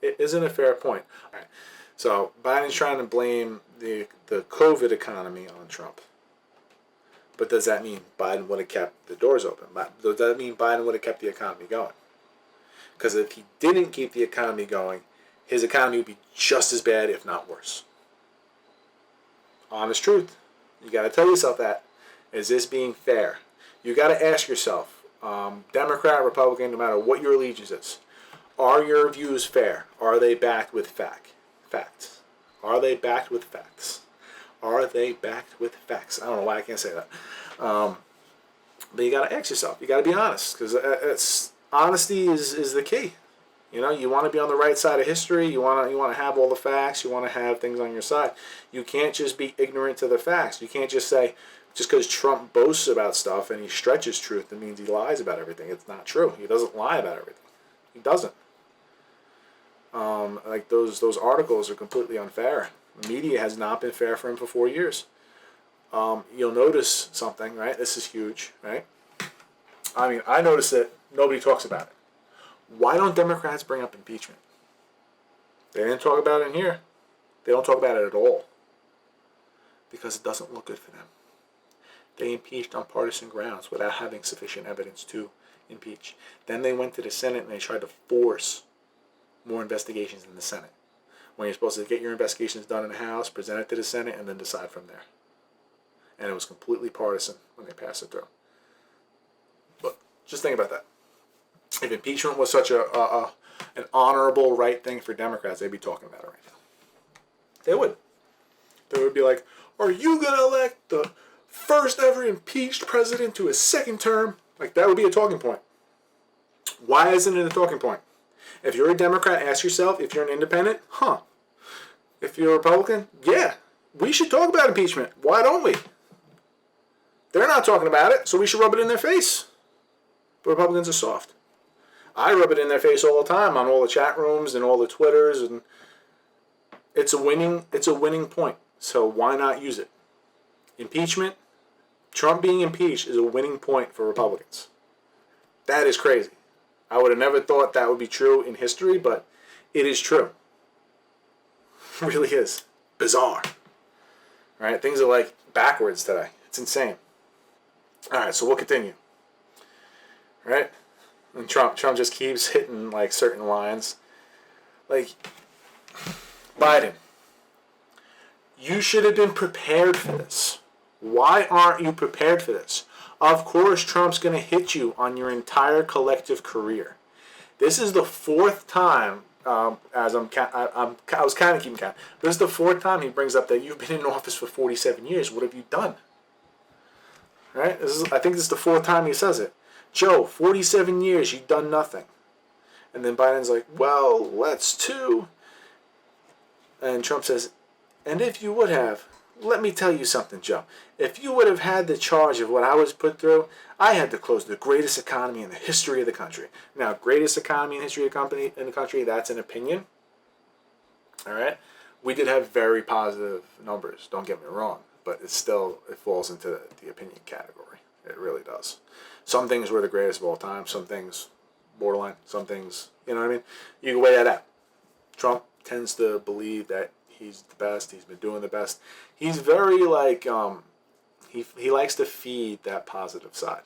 It isn't a fair point. All right. So Biden's trying to blame the COVID economy on Trump. But does that mean Biden would have kept the doors open? Does that mean Biden would have kept the economy going? Because if he didn't keep the economy going, his economy would be just as bad, if not worse. Honest truth. You got to tell yourself that. Is this being fair? You got to ask yourself, Democrat, Republican, no matter what your allegiance is, are your views fair? Are they backed with facts? Are they backed with facts? Are they backed with facts? I don't know why I can't say that. But you got to ask yourself. You got to be honest, because honesty is the key. You know, you want to be on the right side of history. You want to have all the facts. You want to have things on your side. You can't just be ignorant to the facts. You can't just say, just because Trump boasts about stuff and he stretches truth, that means he lies about everything. It's not true. He doesn't lie about everything. He doesn't. Like those articles are completely unfair. The media has not been fair for him for 4 years. You'll notice something, right? This is huge, right? I mean, I noticed that nobody talks about it. Why don't Democrats bring up impeachment? They didn't talk about it in here. They don't talk about it at all. Because it doesn't look good for them. They impeached on partisan grounds without having sufficient evidence to impeach. Then they went to the Senate and they tried to force more investigations in the Senate. When you're supposed to get your investigations done in the House, present it to the Senate, and then decide from there. And it was completely partisan when they passed it through. But just think about that. If impeachment was such an honorable right thing for Democrats, they'd be talking about it right now. They would. They would be like, are you going to elect the first ever impeached president to a second term? Like, that would be a talking point. Why isn't it a talking point? If you're a Democrat, ask yourself. If you're an independent, If you're a Republican, yeah, we should talk about impeachment. Why don't we? They're not talking about it, so we should rub it in their face. But Republicans are soft. I rub it in their face all the time on all the chat rooms and all the Twitters, and it's a winning point. So why not use it? Impeachment, Trump being impeached is a winning point for Republicans. That is crazy. I would have never thought that would be true in history, but it is true. It really is. Bizarre. Right? Things are like backwards today. It's insane. Alright, so we'll continue. Right? And Trump just keeps hitting like certain lines. Like, Biden, you should have been prepared for this. Why aren't you prepared for this? Of course, Trump's going to hit you on your entire collective career. This is the fourth time, I was kind of keeping count. This is the fourth time he brings up that you've been in office for 47 years. What have you done? Right? I think this is the fourth time he says it. Joe, 47 years, you've done nothing. And then Biden's like, well, let's too. And Trump says, and if you would have, let me tell you something, Joe. If you would have had the charge of what I was put through, I had to close the greatest economy in the history of the country. Now, greatest economy in the history of the country, that's an opinion. All right? We did have very positive numbers, don't get me wrong. But it falls into the opinion category. It really does. Some things were the greatest of all time. Some things, borderline. Some things, you know what I mean? You can weigh that out. Trump tends to believe that he's the best. He's been doing the best. He's very like, he likes to feed that positive side.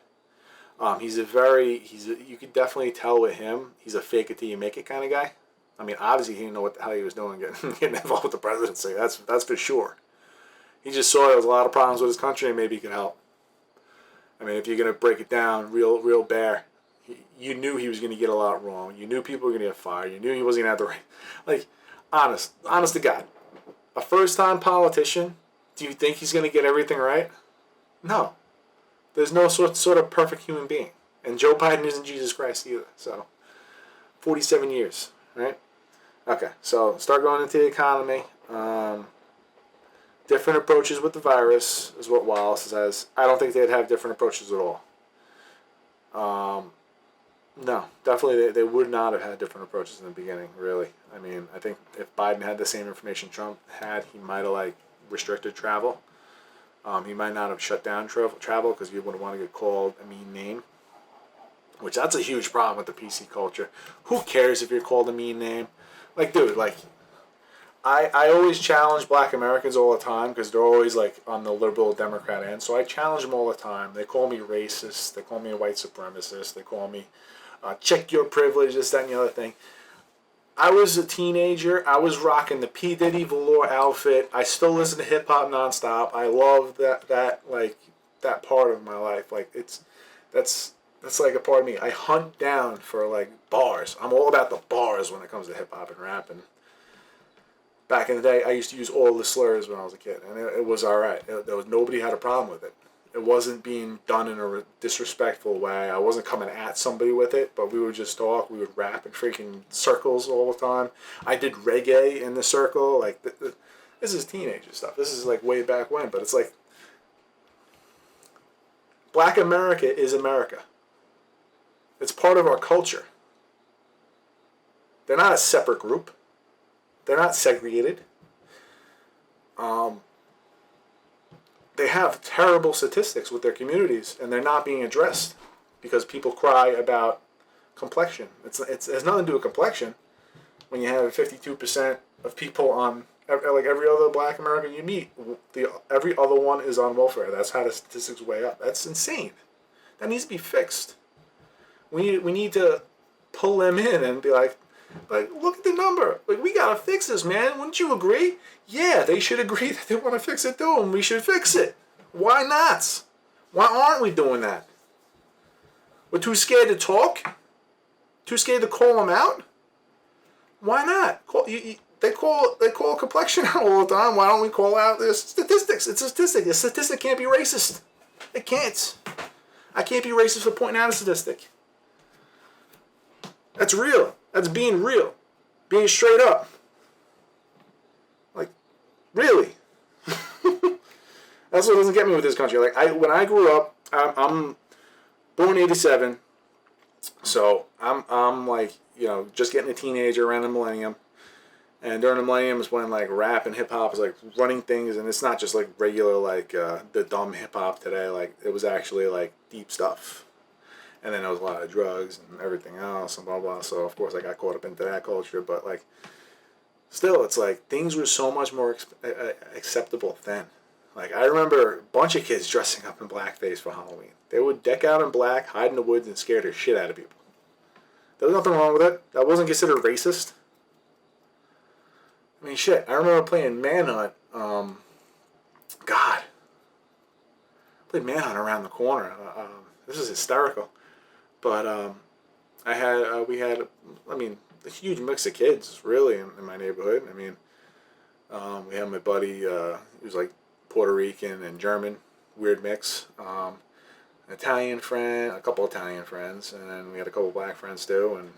You could definitely tell with him, he's a fake it till you make it kind of guy. I mean, obviously he didn't know what the hell he was doing getting involved with the presidency. That's for sure. He just saw there was a lot of problems with his country and maybe he could help. I mean, if you're going to break it down real bare, you knew he was going to get a lot wrong. You knew people were going to get fired. You knew he wasn't going to have the right. Like, honest to God. A first-time politician, do you think he's going to get everything right? No. There's no sort of perfect human being. And Joe Biden isn't Jesus Christ either. So, 47 years, right? Okay, so start going into the economy. Different approaches with the virus is what Wallace says. I don't think they'd have different approaches at all. No, definitely they would not have had different approaches in the beginning, really. I mean, I think if Biden had the same information Trump had, he might have, restricted travel. He might not have shut down travel because you wouldn't want to get called a mean name. Which, that's a huge problem with the PC culture. Who cares if you're called a mean name? Dude, I always challenge black Americans all the time because they're always on the liberal Democrat end. So I challenge them all the time. They call me racist. They call me a white supremacist. They call me check your privilege, this, that, and the other thing. I was a teenager. I was rocking the P. Diddy velour outfit. I still listen to hip hop nonstop. I love that part of my life. That's a part of me. I hunt down for bars. I'm all about the bars when it comes to hip hop and rap. And back in the day, I used to use all the slurs when I was a kid, and it was all right. Nobody had a problem with it. It wasn't being done in a disrespectful way. I wasn't coming at somebody with it, but we would just talk. We would rap in freaking circles all the time. I did reggae in the circle. Like, this is teenager stuff. This is like way back when, but it's like, Black America is America. It's part of our culture. They're not a separate group. They're not segregated. They have terrible statistics with their communities, and they're not being addressed because people cry about complexion. It has nothing to do with complexion. When you have 52% of people on, like every other Black American you meet, every other one is on welfare. That's how the statistics weigh up. That's insane. That needs to be fixed. We need to pull them in and be like, look at the number. Like, we gotta fix this, man. Wouldn't you agree? Yeah, they should agree that they want to fix it too, and we should fix it. Why not? Why aren't we doing that? We're too scared to talk? Too scared to call them out? Why not? They call complexion out all the time. Why don't we call out the statistics? It's a statistic. A statistic can't be racist. It can't. I can't be racist for pointing out a statistic. That's real. That's being real. Being straight up. Like, really? That's what doesn't get me with this country. Like, when I grew up, I'm born '87, so I'm like, just getting a teenager around the millennium. And during the millennium is when like rap and hip hop is like running things, and it's not just like regular like the dumb hip hop today. Like, it was actually like deep stuff. And then there was a lot of drugs and everything else and blah, blah. So, of course, I got caught up into that culture. But, like, still, it's like things were so much more acceptable then. Like, I remember a bunch of kids dressing up in blackface for Halloween. They would deck out in black, hide in the woods, and scare the shit out of people. There was nothing wrong with it. That wasn't considered racist. I mean, shit. I remember playing Manhunt. God. I played Manhunt around the corner. This is hysterical. But we had a huge mix of kids, really, in my neighborhood. I mean, we had my buddy, he was like Puerto Rican and German, weird mix. An Italian friend, a couple Italian friends, and then we had a couple black friends too. And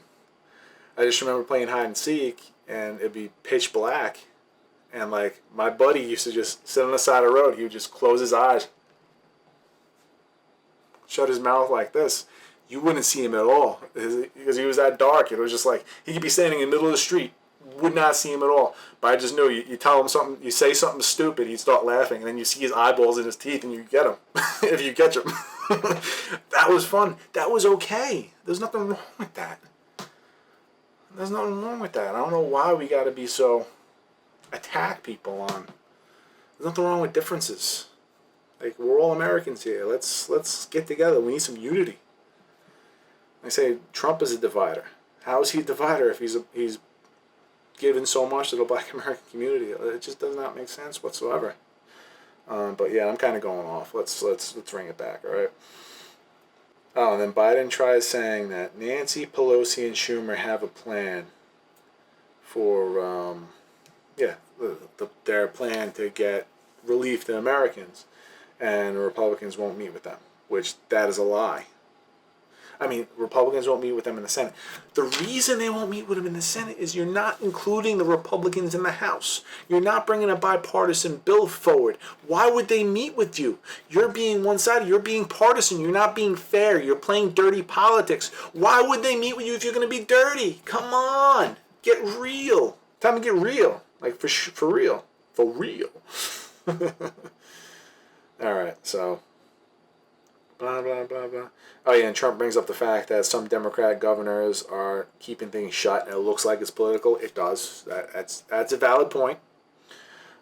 I just remember playing hide and seek, and it'd be pitch black. And like, my buddy used to just sit on the side of the road. He would just close his eyes, shut his mouth like this. You wouldn't see him at all because he was that dark. It was just like he could be standing in the middle of the street, would not see him at all. But I just knew you tell him something, you say something stupid, he'd start laughing, and then you see his eyeballs in his teeth, and you get him if you catch him. That was fun. That was okay. There's nothing wrong with that. There's nothing wrong with that. I don't know why we got to be so attack people on. There's nothing wrong with differences. Like, we're all Americans here. Let's get together. We need some unity. I say Trump is a divider. How is he a divider if he's given so much to the Black American community? It just does not make sense whatsoever. But yeah, I'm kind of going off. Let's bring it back. All right. Oh, and then Biden tries saying that Nancy Pelosi and Schumer have a plan for their plan to get relief to Americans, and the Republicans won't meet with them, which that is a lie. I mean, Republicans won't meet with them in the Senate. The reason they won't meet with them in the Senate is you're not including the Republicans in the House. You're not bringing a bipartisan bill forward. Why would they meet with you? You're being one-sided. You're being partisan. You're not being fair. You're playing dirty politics. Why would they meet with you if you're going to be dirty? Come on. Get real. Time to get real. Like, for real. For real. All right, so... blah, blah, blah, blah. Oh, yeah, and Trump brings up the fact that some Democrat governors are keeping things shut, and it looks like it's political. It does. That's a valid point.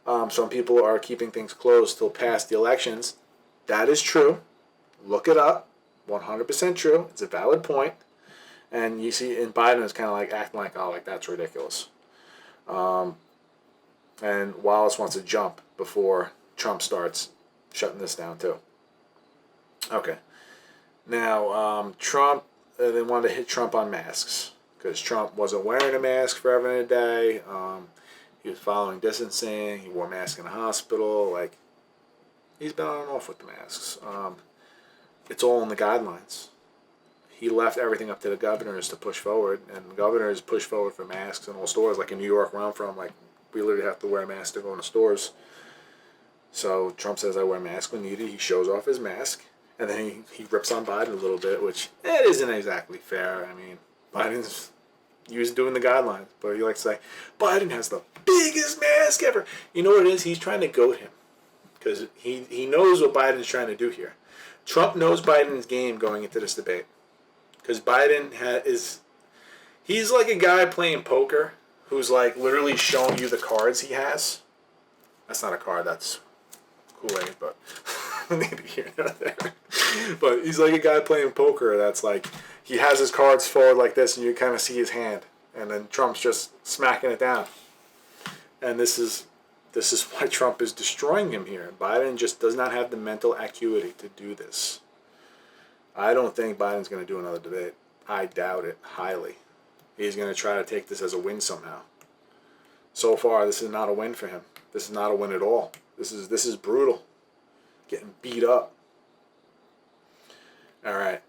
Some people are keeping things closed till past the elections. That is true. Look it up. 100% true. It's a valid point. And you see, and Biden is kind of like acting like, oh, like that's ridiculous. And Wallace wants to jump before Trump starts shutting this down, too. Okay. Now, Trump, they wanted to hit Trump on masks because Trump wasn't wearing a mask forever and a day. He was following distancing. He wore a mask in the hospital. Like, He's been on and off with the masks. It's all in the guidelines. He left everything up to the governors to push forward, and the governors push forward for masks in all stores. Like in New York, where I'm from, like we literally have to wear a mask to go into stores. So Trump says I wear a mask when needed. He shows off his mask, and then he rips on Biden a little bit, which it isn't exactly fair. I mean, Biden's used doing the guidelines, but he likes to say Biden has the biggest mask ever. You know what it is? He's trying to goad him because he knows what Biden's trying to do here. Trump knows Biden's game going into this debate. Because Biden he's like a guy playing poker who's like literally showing you the cards he has. That's not a card, that's Kool-Aid, but neither here nor there. But he's like a guy playing poker that's like, he has his cards forward like this and you kind of see his hand. And then Trump's just smacking it down. And this is why Trump is destroying him here. Biden just does not have the mental acuity to do this. I don't think Biden's going to do another debate. I doubt it highly. He's going to try to take this as a win somehow. So far, this is not a win for him. This is not a win at all. This is brutal. Getting beat up. All right.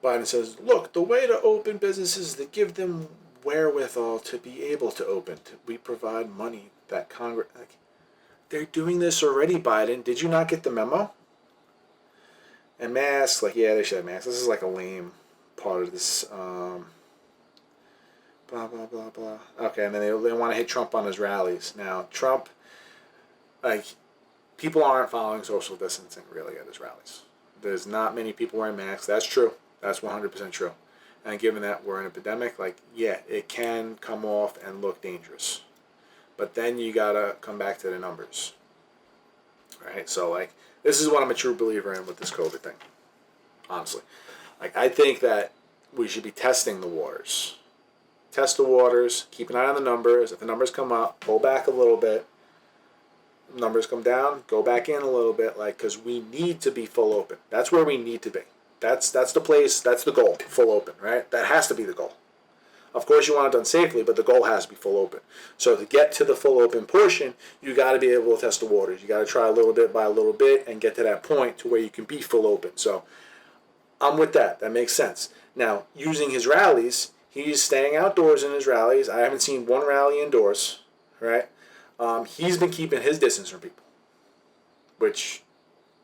Biden says, look, the way to open businesses is to give them wherewithal to be able to open. We provide money that Congress... Like, they're doing this already, Biden. Did you not get the memo? And masks, like, yeah, they should have masks. This is like a lame part of this. Blah, blah, blah, blah. Okay, and then they want to hit Trump on his rallies. Now, Trump, like, people aren't following social distancing really at his rallies. There's not many people wearing masks. That's true. That's 100% true. And given that we're in an epidemic, like, yeah, it can come off and look dangerous. But then you got to come back to the numbers. Right? So, like, this is what I'm a true believer in with this COVID thing. Honestly. Like, I think that we should be testing the waters. Test the waters. Keep an eye on the numbers. If the numbers come up, pull back a little bit. Numbers come down, go back in a little bit. Like, because we need to be full open. That's where we need to be. That's the place. That's the goal. Full open, right? That has to be the goal. Of course, you want it done safely, but the goal has to be full open. So to get to the full open portion, you got to be able to test the waters. You got to try a little bit by a little bit and get to that point to where you can be full open. So I'm with that. That makes sense. Now, using his rallies, he's staying outdoors in his rallies. I haven't seen one rally indoors, right? He's been keeping his distance from people, which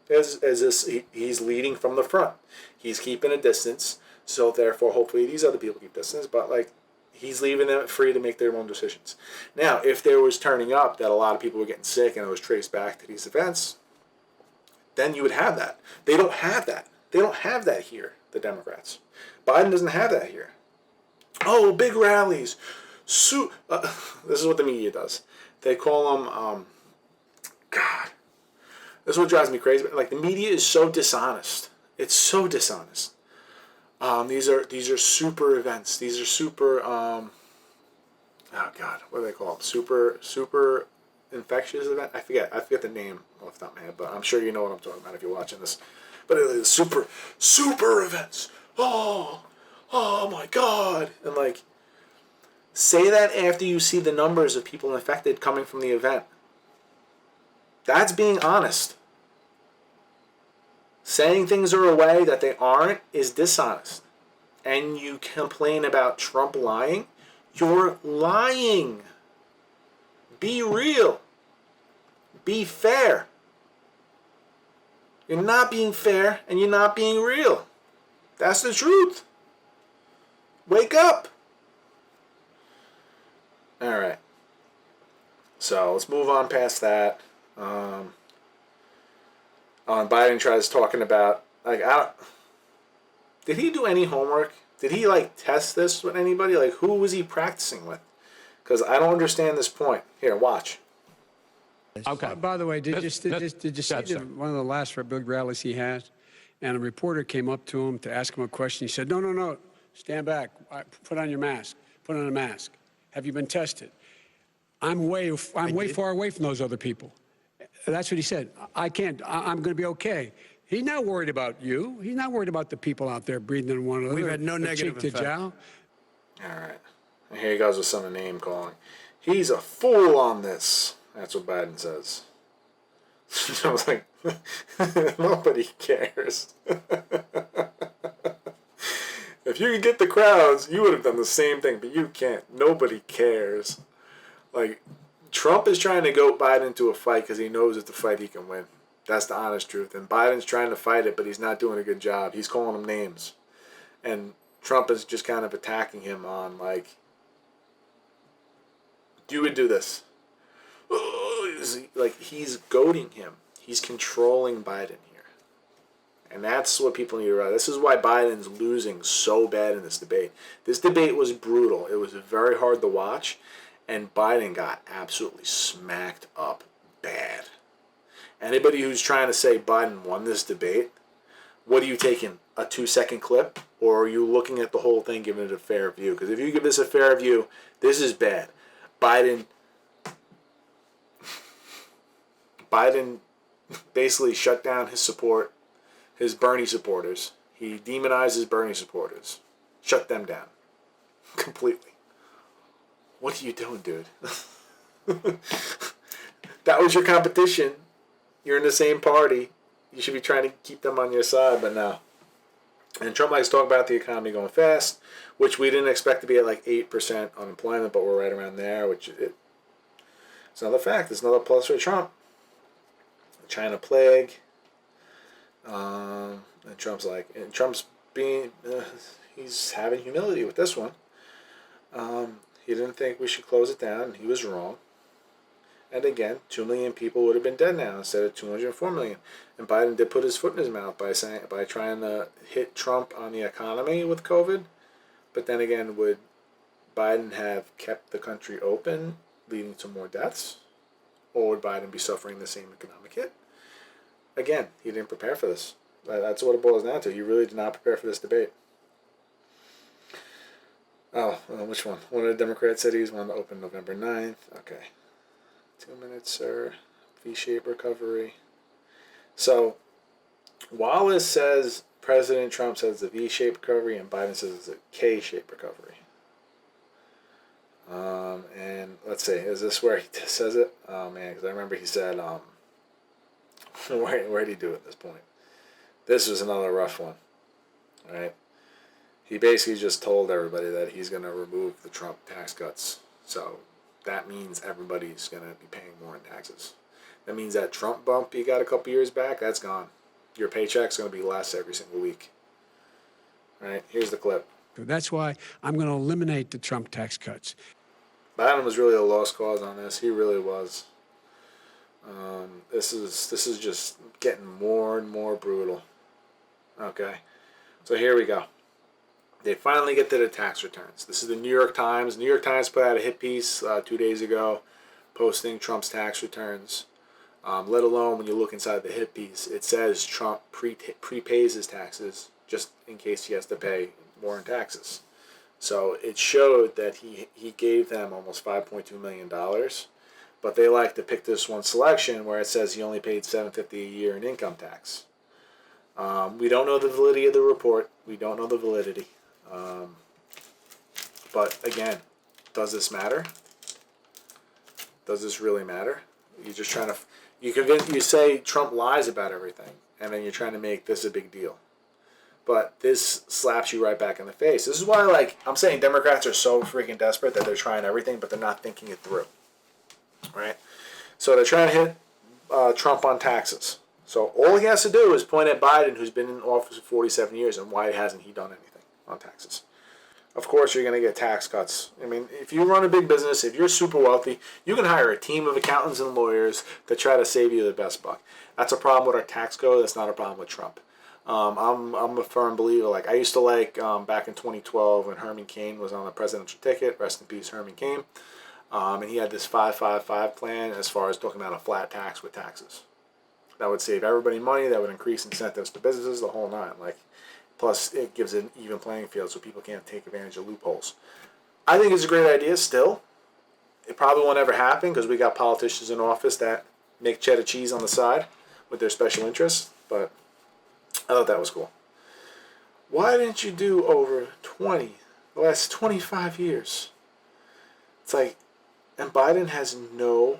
he's leading from the front. He's keeping a distance. So therefore, hopefully these other people keep distance, but like he's leaving them free to make their own decisions. Now, if there was turning up that a lot of people were getting sick and it was traced back to these events, then you would have that. They don't have that. They don't have that here, the Democrats. Biden doesn't have that here. Oh, big rallies. This is what the media does. They call them, God, this is what drives me crazy. Like, the media is so dishonest. It's so dishonest. These are super events. These are super, oh God, what do they call them? Super infectious event? I forget the name off the top of my head, but I'm sure you know what I'm talking about if you're watching this. But it is super events. Oh my God. And like, say that after you see the numbers of people infected coming from the event. That's being honest. Saying things are a way that they aren't is dishonest. And you complain about Trump lying, you're lying. Be real. Be fair. You're not being fair and you're not being real. That's the truth. Wake up. All right. So let's move on past that. Biden tries talking about, like, did he do any homework? Did he, like, test this with anybody? Like, who was he practicing with? Because I don't understand this point. Here, watch. Okay. By the way, did you see one of the last big rallies he has? And a reporter came up to him to ask him a question. He said, no, stand back. Put on your mask. Put on a mask. Have you been tested? I'm way far away from those other people. That's what he said. I can't. I'm going to be okay. He's not worried about you. He's not worried about the people out there breathing in one another. We've had no negative effect. All right. And here he goes with some name calling. He's a fool on this. That's what Biden says. I was like, nobody cares. If you could get the crowds, you would have done the same thing, but you can't. Nobody cares. Like, Trump is trying to goat Biden into a fight because he knows it's a fight he can win. That's the honest truth. And Biden's trying to fight it, but he's not doing a good job. He's calling them names. And Trump is just kind of attacking him on, like, you would do this. Like, he's goading him. He's controlling Biden here. And that's what people need to realize. This is why Biden's losing so bad in this debate. This debate was brutal. It was very hard to watch. And Biden got absolutely smacked up bad. Anybody who's trying to say Biden won this debate, what are you taking? A 2-second clip? Or are you looking at the whole thing, giving it a fair view? Because if you give this a fair view, this is bad. Biden basically shut down his support, his Bernie supporters. He demonizes Bernie supporters. Shut them down. Completely. What are you doing, dude? That was your competition. You're in the same party. You should be trying to keep them on your side, but no. And Trump likes to talk about the economy going fast, which we didn't expect to be at like 8% unemployment, but we're right around there, which it's another fact. It's another plus for Trump. The China plague. And Trump's being, he's having humility with this one. He didn't think we should close it down. He was wrong. And again, 2 million people would have been dead now instead of 204 million. And Biden did put his foot in his mouth by trying to hit Trump on the economy with COVID. But then again, would Biden have kept the country open, leading to more deaths? Or would Biden be suffering the same economic hit? Again, he didn't prepare for this. That's what it boils down to. He really did not prepare for this debate. Oh, which one? One of the Democrat cities wanted to open November 9th. Okay. 2 minutes, sir. V-shaped recovery. So, Wallace says, President Trump says the V-shaped recovery, and Biden says it's a K-shaped recovery. And let's see, is this where he says it? Oh, man, because I remember he said, where did he do it at this point? This was another rough one, right? He basically just told everybody that he's going to remove the Trump tax cuts. So that means everybody's going to be paying more in taxes. That means that Trump bump you got a couple years back, that's gone. Your paycheck's going to be less every single week. All right, here's the clip. That's why I'm going to eliminate the Trump tax cuts. Biden was really a lost cause on this. He really was. This is just getting more and more brutal. Okay, so here we go. They finally get to the tax returns. This is the New York Times. New York Times put out a hit piece 2 days ago posting Trump's tax returns. Let alone when you look inside the hit piece, it says Trump prepays his taxes just in case he has to pay more in taxes. So it showed that he gave them almost $5.2 million. But they like to pick this one selection where it says he only paid $750 a year in income tax. We don't know the validity of the report. We don't know the validity. But again, does this matter? Does this really matter? You're just trying to, you say Trump lies about everything, and then you're trying to make this a big deal. But this slaps you right back in the face. This is why, like, I'm saying Democrats are so freaking desperate that they're trying everything, but they're not thinking it through. Right? So they're trying to hit Trump on taxes. So all he has to do is point at Biden, who's been in office for 47 years, and why hasn't he done anything on taxes? Of course, you're going to get tax cuts. I mean, if you run a big business, if you're super wealthy, you can hire a team of accountants and lawyers to try to save you the best buck. That's a problem with our tax code. That's not a problem with Trump. I'm a firm believer. Like, I used to like back in 2012 when Herman Cain was on the presidential ticket. Rest in peace, Herman Cain. And he had this 5-5-5 plan as far as talking about a flat tax with taxes. That would save everybody money. That would increase incentives to businesses, the whole nine. Like, plus, it gives an even playing field so people can't take advantage of loopholes. I think it's a great idea still. It probably won't ever happen because we got politicians in office that make cheddar cheese on the side with their special interests. But I thought that was cool. Why didn't you do over the last 25 years? It's like, and Biden has no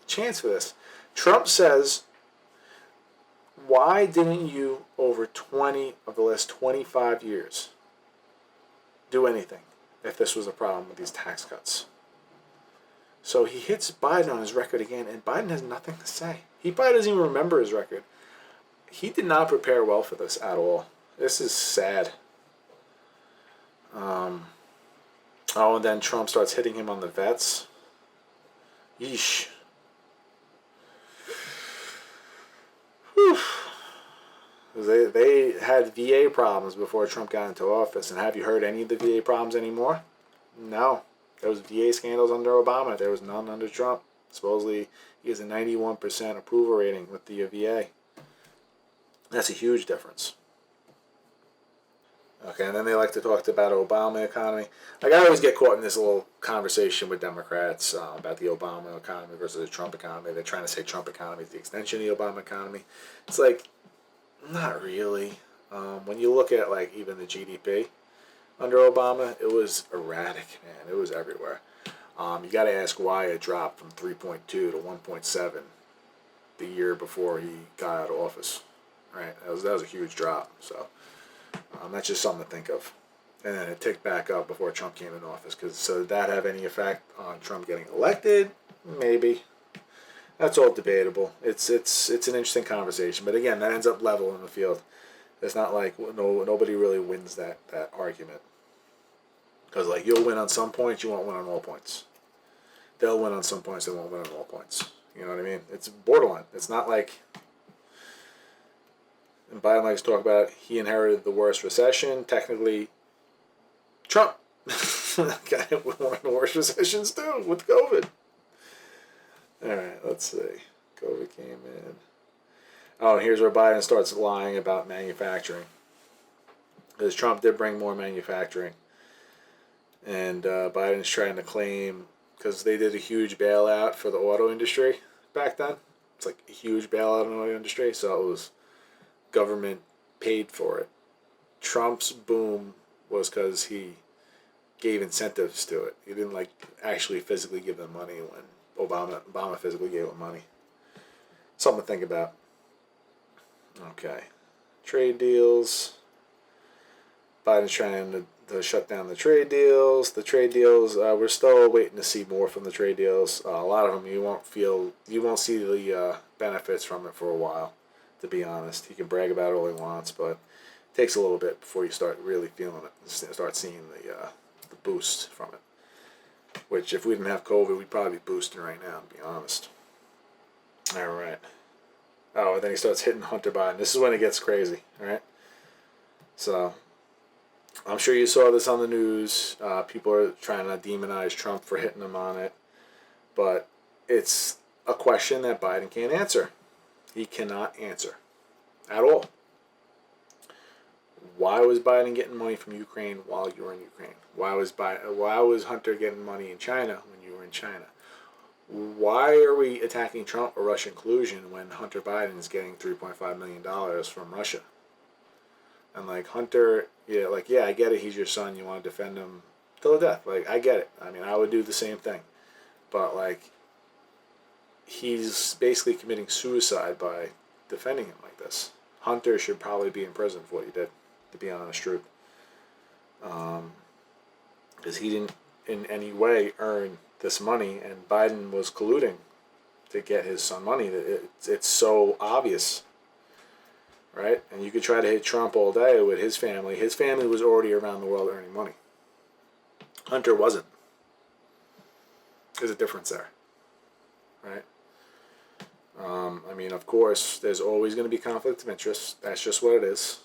chance for this. Trump says, why didn't you, over 20 of the last 25 years, do anything if this was a problem with these tax cuts? So he hits Biden on his record again, and Biden has nothing to say. He probably doesn't even remember his record. He did not prepare well for this at all. This is sad. And then Trump starts hitting him on the vets. Yeesh. Whew. They had VA problems before Trump got into office. And have you heard any of the VA problems anymore? No. There was VA scandals under Obama. There was none under Trump. Supposedly, he has a 91% approval rating with the VA. That's a huge difference. Okay, and then they like to talk about Obama economy. Like, I always get caught in this little conversation with Democrats about the Obama economy versus the Trump economy. They're trying to say Trump economy is the extension of the Obama economy. It's like, not really. When you look at, like, even the GDP under Obama, it was erratic, man. It was everywhere. You got to ask why it dropped from 3.2 to 1.7 the year before he got out of office. Right? That was a huge drop. So that's just something to think of. And then it ticked back up before Trump came in office. So did that have any effect on Trump getting elected? Maybe. That's all debatable. It's an interesting conversation. But again, that ends up level in the field. It's not like nobody really wins that argument. Because, like, you'll win on some points, you won't win on all points. They'll win on some points, they won't win on all points. You know what I mean? It's borderline. It's not like... And Biden likes to talk about it. He inherited the worst recession. Technically, Trump got hit with one of the worst recessions too, with COVID. All right, let's see. COVID came in. Oh, and here's where Biden starts lying about manufacturing. Because Trump did bring more manufacturing. And Biden's trying to claim, because they did a huge bailout for the auto industry back then. It's like a huge bailout in the auto industry, so it was... government paid for it. Trump's boom was because he gave incentives to it. He didn't actually physically give them money when Obama physically gave them money. Something to think about. Okay. Trade deals. Biden's trying to shut down the trade deals. The trade deals, we're still waiting to see more from the trade deals. A lot of them you won't see the benefits from it for a while. To be honest, he can brag about it all he wants, but it takes a little bit before you start really feeling it, start seeing the boost from it. Which, if we didn't have COVID, we'd probably be boosting right now, to be honest. All right. Oh, and then he starts hitting Hunter Biden. This is when it gets crazy, all right? So, I'm sure you saw this on the news. People are trying to demonize Trump for hitting him on it, but it's a question that Biden can't answer. He cannot answer at all. Why was Biden getting money from Ukraine while you were in Ukraine? Why was Hunter getting money in China when you were in China? Why are we attacking Trump or Russian collusion when Hunter Biden is getting $3.5 million from Russia? And Hunter, yeah, I get it. He's your son. You want to defend him till the death. I get it. I mean, I would do the same thing. But he's basically committing suicide by defending him like this. Hunter should probably be in prison for what he did, to be honest, truth. Because he didn't in any way earn this money, and Biden was colluding to get his son money. It's so obvious, right? And you could try to hit Trump all day with his family. His family was already around the world earning money. Hunter wasn't. There's a difference there, right? I mean, of course, there's always going to be conflict of interest. That's just what it is.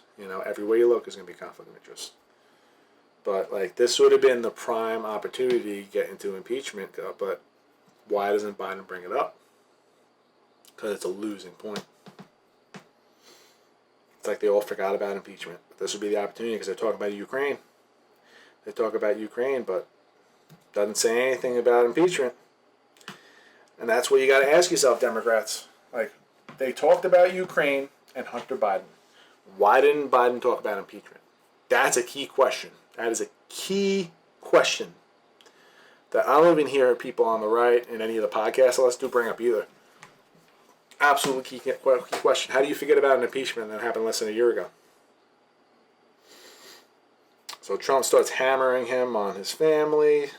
Everywhere you look, there's going to be conflict of interest. But, this would have been the prime opportunity to get into impeachment, but why doesn't Biden bring it up? Because it's a losing point. It's like they all forgot about impeachment. But this would be the opportunity because they're talking about Ukraine. They talk about Ukraine, but doesn't say anything about impeachment. And that's what you got to ask yourself, Democrats. They talked about Ukraine and Hunter Biden. Why didn't Biden talk about impeachment? That's a key question. That is a key question that I don't even hear people on the right in any of the podcasts let's do bring up either. absolutely key question. How do you forget about an impeachment that happened less than a year ago? So Trump starts hammering him on his family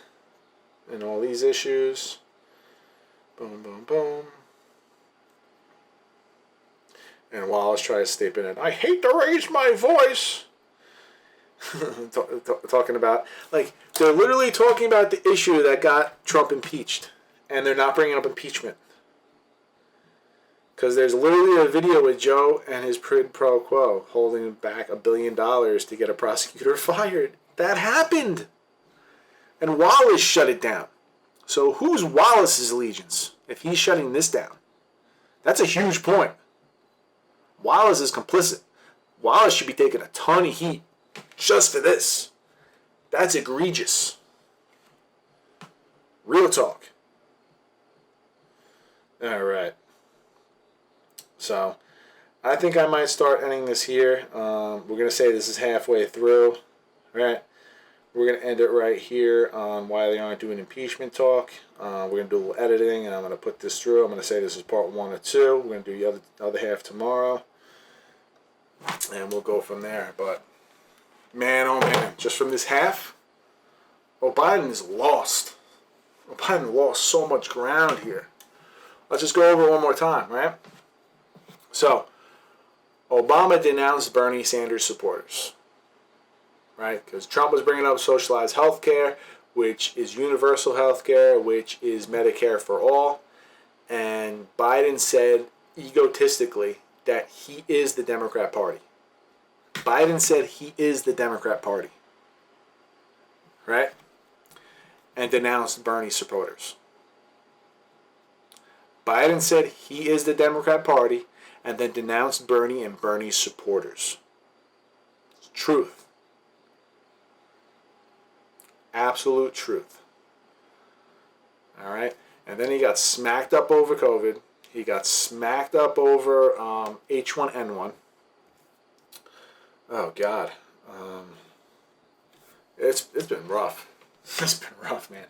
and all these issues. Boom, boom, boom. And Wallace tries to step in and, I hate to raise my voice. Talking about, like, they're literally talking about the issue that got Trump impeached. And they're not bringing up impeachment. Because there's literally a video with Joe and his quid pro quo holding back $1 billion to get a prosecutor fired. That happened. And Wallace shut it down. So who's Wallace's allegiance if he's shutting this down? That's a huge point. Wallace is complicit. Wallace should be taking a ton of heat just for this. That's egregious. Real talk. All right. So, I think I might start ending this here. We're going to say this is halfway through. Right? We're going to end it right here on why they aren't doing impeachment talk. We're going to do a little editing, and I'm going to put this through. I'm going to say this is part 1 or 2. We're going to do the other half tomorrow. And we'll go from there. But, man, oh man, just from this half, Biden is lost. Biden lost so much ground here. Let's just go over it one more time, right? So, Obama denounced Bernie Sanders supporters, right? Because Trump was bringing up socialized health care, which is universal health care, which is Medicare for all. And Biden said egotistically that he is the Democrat Party. Biden said he is the Democrat Party, right? And denounced Bernie supporters. Biden said he is the Democrat Party and then denounced Bernie and Bernie's supporters. It's truth. Absolute truth. All right? And then he got smacked up over COVID. He got smacked up over H1N1. Oh, God. It's been rough. It's been rough, man.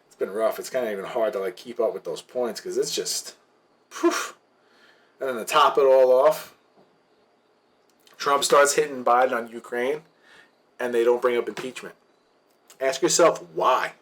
It's been rough. It's kind of even hard to, like, keep up with those points because it's just... Whew. And then to top it all off, Trump starts hitting Biden on Ukraine, and they don't bring up impeachment. Ask yourself why.